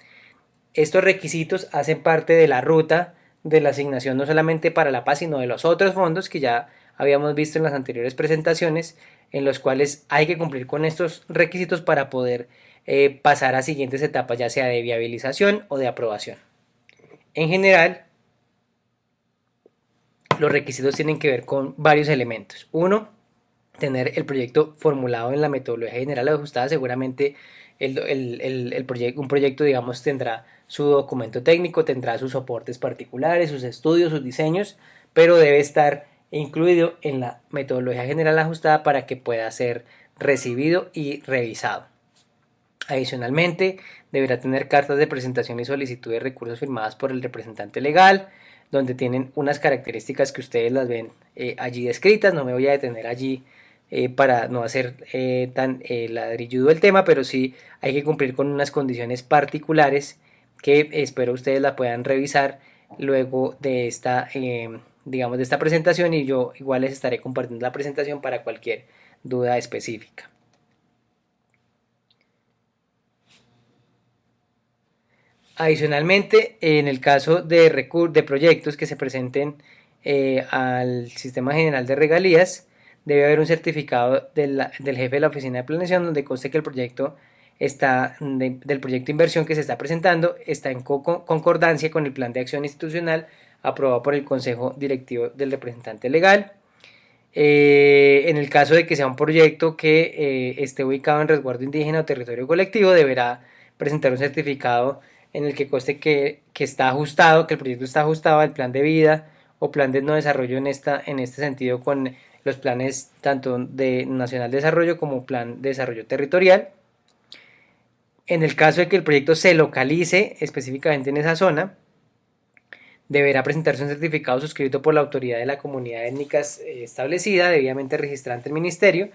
Estos requisitos hacen parte de la ruta de la asignación no solamente para la paz, sino de los otros fondos que ya habíamos visto en las anteriores presentaciones, en los cuales hay que cumplir con estos requisitos para poder pasar a siguientes etapas, ya sea de viabilización o de aprobación. En general, los requisitos tienen que ver con varios elementos. Uno, tener el proyecto formulado en la metodología general ajustada. Seguramente un proyecto, digamos, tendrá su documento técnico, tendrá sus soportes particulares, sus estudios, sus diseños, pero debe estar incluido en la metodología general ajustada para que pueda ser recibido y revisado. Adicionalmente, deberá tener cartas de presentación y solicitud de recursos firmadas por el representante legal, donde tienen unas características que ustedes las ven allí descritas. No me voy a detener allí para no hacer tan ladrilludo el tema, pero sí hay que cumplir con unas condiciones particulares que espero ustedes la puedan revisar luego de esta, digamos, de esta presentación, y yo igual les estaré compartiendo la presentación para cualquier duda específica. Adicionalmente, en el caso de proyectos que se presenten al Sistema General de Regalías, debe haber un certificado del jefe de la Oficina de Planeación donde conste que el proyecto del proyecto de inversión que se está presentando está en concordancia con el plan de acción institucional aprobado por el Consejo Directivo del representante legal. En el caso de que sea un proyecto que esté ubicado en resguardo indígena o territorio colectivo, deberá presentar un certificado en el que conste que está ajustado, que el proyecto está ajustado al plan de vida o plan de no desarrollo en este sentido con los planes tanto de Nacional de Desarrollo como Plan de Desarrollo Territorial. En el caso de que el proyecto se localice específicamente en esa zona, deberá presentarse un certificado suscrito por la autoridad de la comunidad étnica establecida, debidamente registrada ante el ministerio,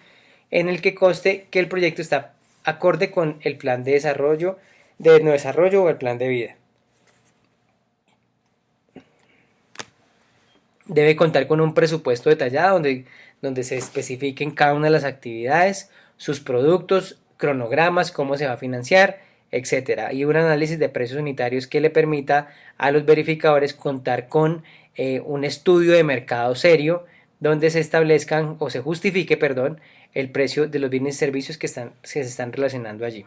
en el que conste que el proyecto está acorde con el plan de no desarrollo o el plan de vida. Debe contar con un presupuesto detallado donde se especifiquen cada una de las actividades, sus productos, cronogramas, cómo se va a financiar, etcétera, y un análisis de precios unitarios que le permita a los verificadores contar con un estudio de mercado serio donde se establezcan o se justifique, perdón, el precio de los bienes y servicios que se están relacionando allí.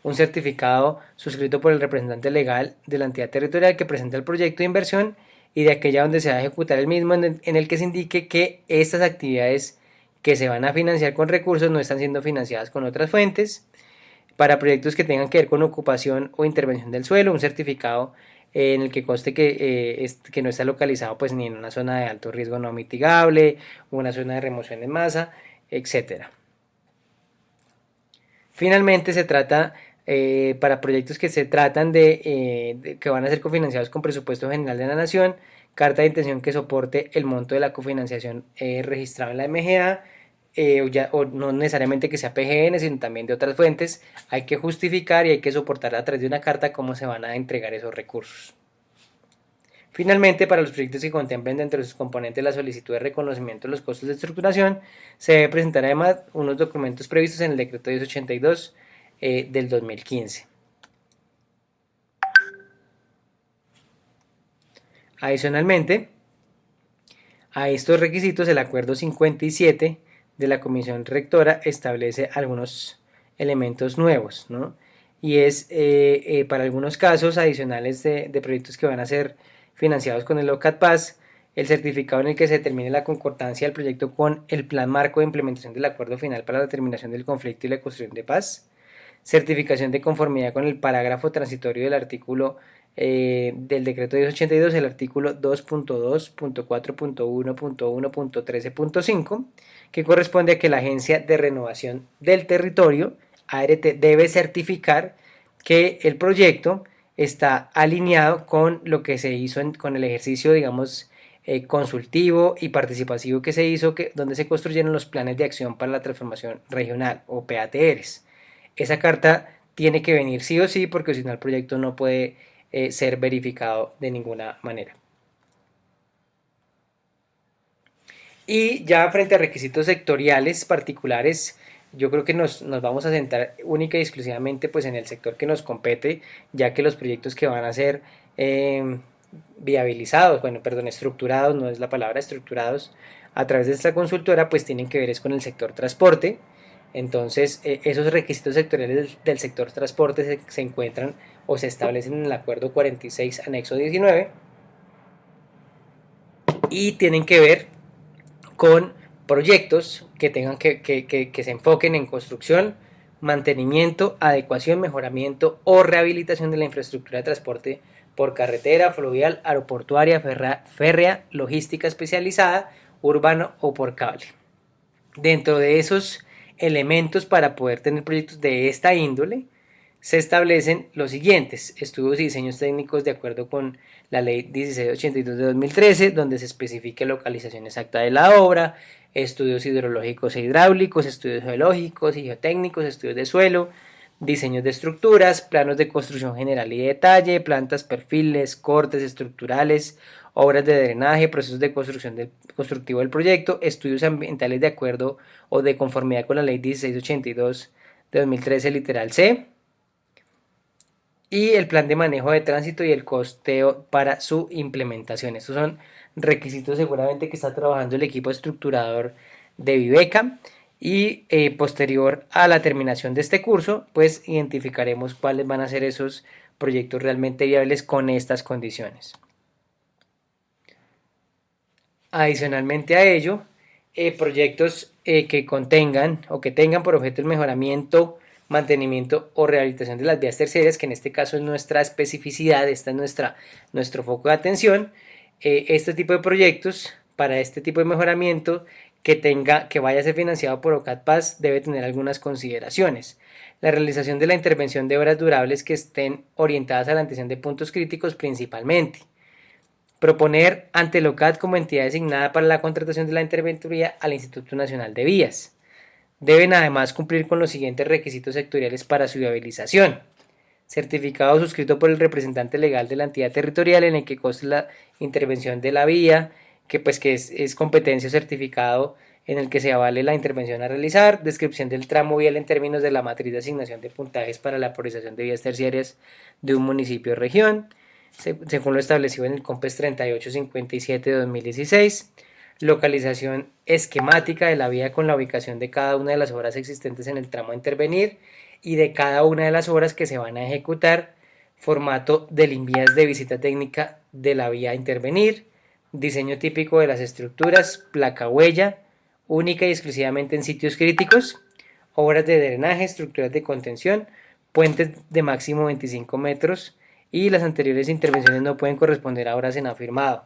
Un certificado suscrito por el representante legal de la entidad territorial que presenta el proyecto de inversión y de aquella donde se va a ejecutar el mismo, en el que se indique que estas actividades que se van a financiar con recursos no están siendo financiadas con otras fuentes. Para proyectos que tengan que ver con ocupación o intervención del suelo, un certificado en el que conste que no está localizado pues ni en una zona de alto riesgo no mitigable, o una zona de remoción en masa, etc. Finalmente se trata para proyectos que se tratan que van a ser cofinanciados con presupuesto general de la nación, carta de intención que soporte el monto de la cofinanciación registrado en la MGA, o no necesariamente que sea PGN, sino también de otras fuentes. Hay que justificar y hay que soportar a través de una carta cómo se van a entregar esos recursos. Finalmente, para los proyectos que contemplen dentro de sus componentes la solicitud de reconocimiento de los costos de estructuración, se debe presentar además unos documentos previstos en el decreto 1082 del 2015. Adicionalmente, a estos requisitos, el acuerdo 57 de la Comisión Rectora establece algunos elementos nuevos, ¿no? Y es para algunos casos adicionales de proyectos que van a ser financiados con el OCAD-PAS, el certificado en el que se determine la concordancia del proyecto con el plan marco de implementación del acuerdo final para la terminación del conflicto y la construcción de paz, certificación de conformidad con el parágrafo transitorio del artículo del decreto 1082, el artículo 2.2.4.1.1.13.5, que corresponde a que la Agencia de Renovación del Territorio, ART, debe certificar que el proyecto está alineado con lo que se hizo con el ejercicio, digamos, consultivo y participativo que se hizo, donde se construyeron los planes de acción para la transformación regional o PATRs. Esa carta tiene que venir sí o sí, porque si no el proyecto no puede ser verificado de ninguna manera. Y ya frente a requisitos sectoriales particulares, yo creo que nos vamos a centrar única y exclusivamente pues en el sector que nos compete, ya que los proyectos que van a ser viabilizados, estructurados, no es la palabra, estructurados a través de esta consultora, pues tienen que ver es con el sector transporte. Entonces, esos requisitos sectoriales del sector transporte se encuentran o se establecen en el acuerdo 46, anexo 19, y tienen que ver con proyectos que tengan que se enfoquen en construcción, mantenimiento, adecuación, mejoramiento o rehabilitación de la infraestructura de transporte por carretera, fluvial, aeroportuaria, férrea, logística especializada, urbano o por cable. Dentro de esos elementos para poder tener proyectos de esta índole, se establecen los siguientes: estudios y diseños técnicos de acuerdo con la ley 1682 de 2013, donde se especifique la localización exacta de la obra, estudios hidrológicos e hidráulicos, estudios geológicos y geotécnicos, estudios de suelo, diseños de estructuras, planos de construcción general y detalle, plantas, perfiles, cortes estructurales, obras de drenaje, procesos de construcción constructivo del proyecto, estudios ambientales de acuerdo o de conformidad con la ley 1682 de 2013, literal C, y el plan de manejo de tránsito y el costeo para su implementación. Estos son requisitos seguramente que está trabajando el equipo estructurador de Viveca, y posterior a la terminación de este curso, pues identificaremos cuáles van a ser esos proyectos realmente viables con estas condiciones. Adicionalmente a ello, proyectos que contengan o que tengan por objeto el mejoramiento, mantenimiento o rehabilitación de las vías terciarias, que en este caso es nuestra especificidad, esta es nuestro foco de atención. Este tipo de proyectos, para este tipo de mejoramiento que vaya a ser financiado por OCAD-PAS, debe tener algunas consideraciones. La realización de la intervención de obras durables que estén orientadas a la atención de puntos críticos principalmente. Proponer ante el OCAD como entidad designada para la contratación de la interventoría al Instituto Nacional de Vías. Deben además cumplir con los siguientes requisitos sectoriales para su viabilización: certificado suscrito por el representante legal de la entidad territorial en el que conste la intervención de la vía, que es competencia o certificado en el que se avale la intervención a realizar, descripción del tramo vial en términos de la matriz de asignación de puntajes para la priorización de vías terciarias de un municipio o región, según lo establecido en el COMPES 3857 de 2016, localización esquemática de la vía con la ubicación de cada una de las obras existentes en el tramo a intervenir y de cada una de las obras que se van a ejecutar, formato del envías de visita técnica de la vía a intervenir, diseño típico de las estructuras, placa huella, única y exclusivamente en sitios críticos, obras de drenaje, estructuras de contención, puentes de máximo 25 metros, y las anteriores intervenciones no pueden corresponder a obras en afirmado.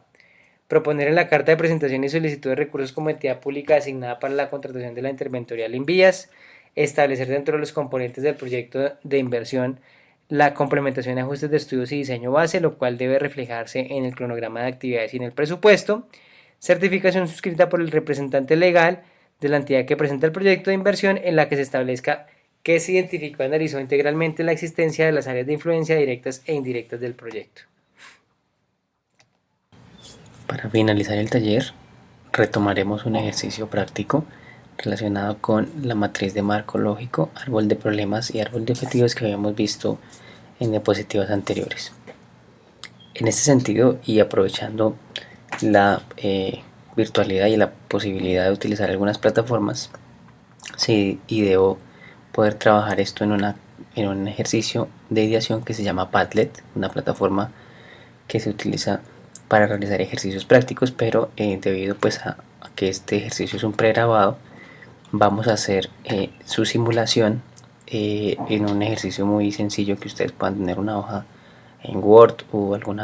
Proponer en la carta de presentación y solicitud de recursos como entidad pública designada para la contratación de la interventorial en vías, establecer dentro de los componentes del proyecto de inversión la complementación de ajustes de estudios y diseño base, lo cual debe reflejarse en el cronograma de actividades y en el presupuesto, certificación suscrita por el representante legal de la entidad que presenta el proyecto de inversión en la que se establezca que se identificó y analizó integralmente la existencia de las áreas de influencia directas e indirectas del proyecto. Para finalizar el taller, retomaremos un ejercicio práctico relacionado con la matriz de marco lógico, árbol de problemas y árbol de objetivos que habíamos visto en diapositivas anteriores. En este sentido, y aprovechando la virtualidad y la posibilidad de utilizar algunas plataformas, sí, y debo poder trabajar esto en un ejercicio de ideación que se llama Padlet, una plataforma que se utiliza para realizar ejercicios prácticos, pero debido pues a que este ejercicio es un pregrabado, vamos a hacer su simulación en un ejercicio muy sencillo que ustedes puedan tener una hoja en Word o algún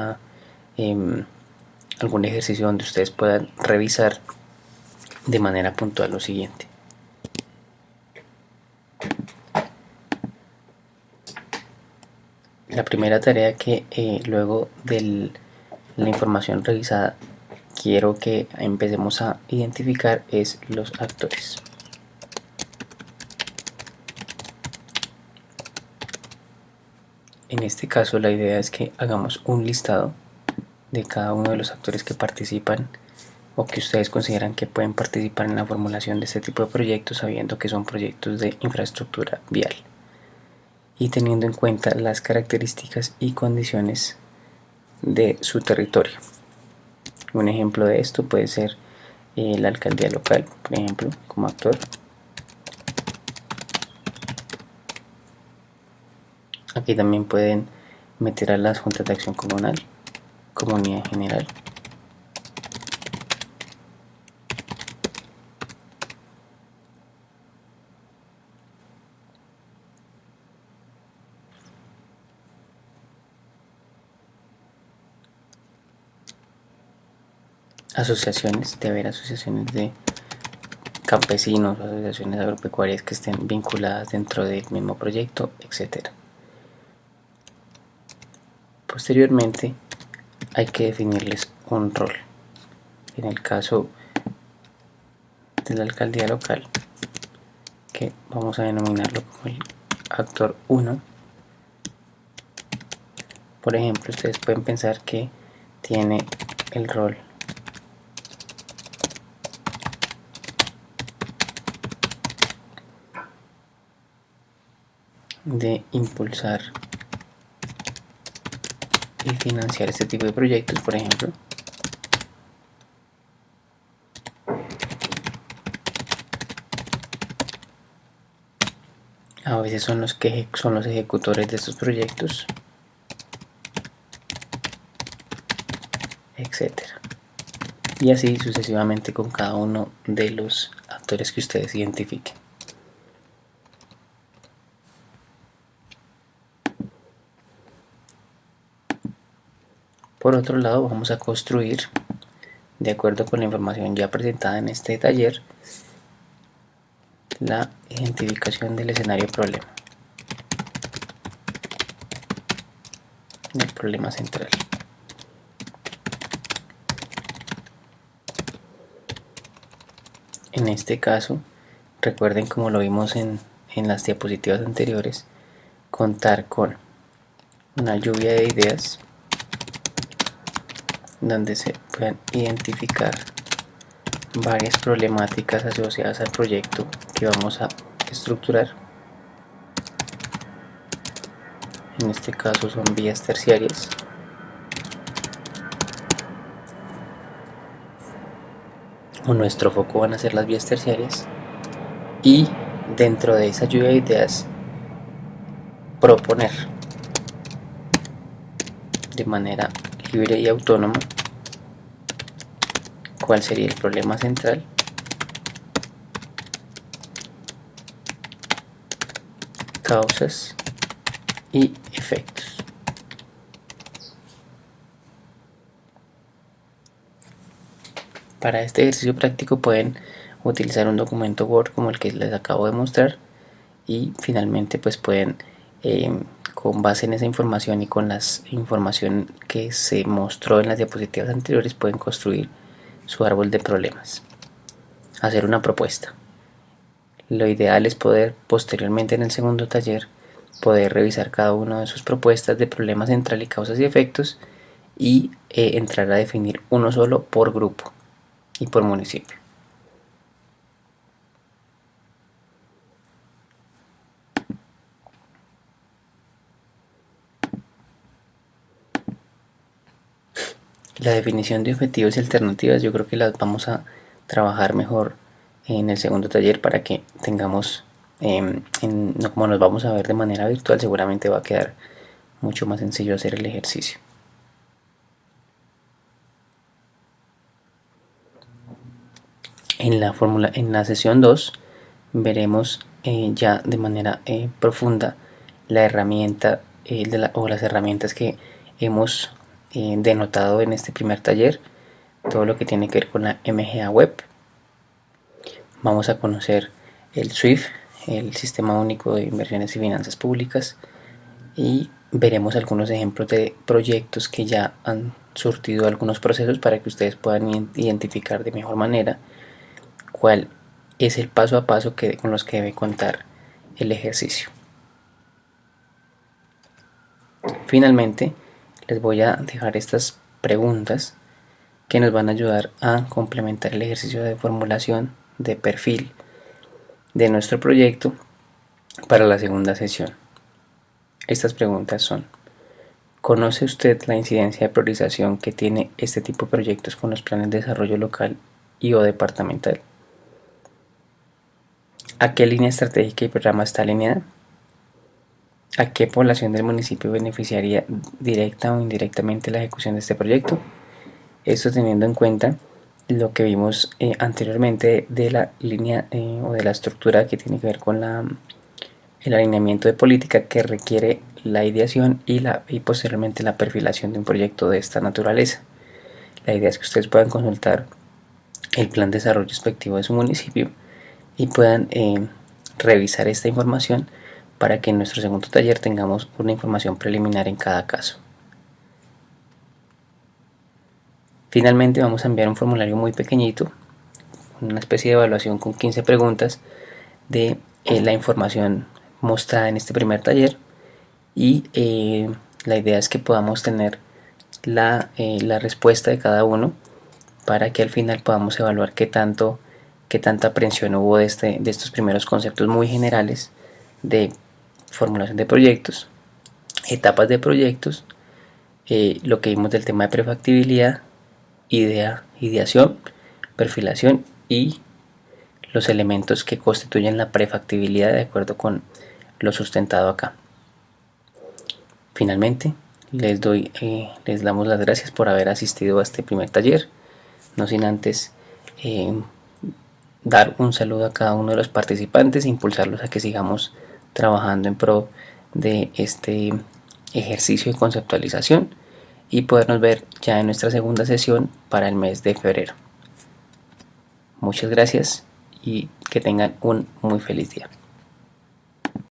ejercicio donde ustedes puedan revisar de manera puntual lo siguiente. La primera tarea que luego de la información revisada quiero que empecemos a identificar es los actores. En este caso la idea es que hagamos un listado de cada uno de los actores que participan o que ustedes consideran que pueden participar en la formulación de este tipo de proyectos, sabiendo que son proyectos de infraestructura vial y teniendo en cuenta las características y condiciones de su territorio. Un ejemplo de esto puede ser la alcaldía local, por ejemplo, como actor. Aquí también pueden meter a las juntas de acción comunal, comunidad general, asociaciones, de haber asociaciones de campesinos, asociaciones agropecuarias que estén vinculadas dentro del mismo proyecto, etc. Posteriormente hay que definirles un rol. En el caso de la alcaldía local, que vamos a denominarlo como el actor 1, por ejemplo, ustedes pueden pensar que tiene el rol de impulsar y financiar este tipo de proyectos, por ejemplo. A veces son los ejecutores de estos proyectos, etcétera. Y así sucesivamente con cada uno de los actores que ustedes identifiquen. Por otro lado, vamos a construir, de acuerdo con la información ya presentada en este taller, la identificación del escenario problema, del problema central. En este caso, recuerden, como lo vimos en las diapositivas anteriores, contar con una lluvia de ideas donde se puedan identificar varias problemáticas asociadas al proyecto que vamos a estructurar. En este caso son vías terciarias. O nuestro foco van a ser las vías terciarias. Y dentro de esa lluvia de ideas, proponer de manera libre y autónoma cuál sería el problema central, causas y efectos. Para este ejercicio práctico pueden utilizar un documento Word como el que les acabo de mostrar y finalmente pues pueden con base en esa información y con la información que se mostró en las diapositivas anteriores, pueden construir su árbol de problemas, hacer una propuesta. Lo ideal es poder posteriormente en el segundo taller poder revisar cada una de sus propuestas de problema central y causas y efectos y entrar a definir uno solo por grupo y por municipio. La definición de objetivos y alternativas yo creo que las vamos a trabajar mejor en el segundo taller para que tengamos, como nos vamos a ver de manera virtual, seguramente va a quedar mucho más sencillo hacer el ejercicio. En la sesión 2 veremos ya de manera profunda la herramienta o las herramientas que hemos denotado en este primer taller, todo lo que tiene que ver con la MGA Web. Vamos a conocer el SWIFT, el Sistema Único de Inversiones y Finanzas Públicas, y veremos algunos ejemplos de proyectos que ya han surtido algunos procesos para que ustedes puedan identificar de mejor manera cuál es el paso a paso con los que debe contar el ejercicio. Finalmente, les voy a dejar estas preguntas que nos van a ayudar a complementar el ejercicio de formulación de perfil de nuestro proyecto para la segunda sesión. Estas preguntas son: ¿conoce usted la incidencia de priorización que tiene este tipo de proyectos con los planes de desarrollo local y o departamental? ¿A qué línea estratégica y programa está alineada? ¿A qué población del municipio beneficiaría directa o indirectamente la ejecución de este proyecto? Esto teniendo en cuenta lo que vimos anteriormente de la línea o de la estructura que tiene que ver con el alineamiento de política que requiere la ideación y posteriormente la perfilación de un proyecto de esta naturaleza. La idea es que ustedes puedan consultar el plan de desarrollo respectivo de su municipio y puedan revisar esta información para que en nuestro segundo taller tengamos una información preliminar en cada caso. Finalmente vamos a enviar un formulario muy pequeñito, una especie de evaluación con 15 preguntas de la información mostrada en este primer taller, y la idea es que podamos tener la respuesta de cada uno para que al final podamos evaluar qué tanta aprehensión hubo de estos primeros conceptos muy generales de formulación de proyectos, etapas de proyectos, lo que vimos del tema de prefactibilidad, ideación, perfilación y los elementos que constituyen la prefactibilidad de acuerdo con lo sustentado acá. Finalmente, les damos las gracias por haber asistido a este primer taller, no sin antes dar un saludo a cada uno de los participantes e impulsarlos a que sigamos trabajando en pro de este ejercicio de conceptualización y podernos ver ya en nuestra segunda sesión para el mes de febrero. Muchas gracias y que tengan un muy feliz día.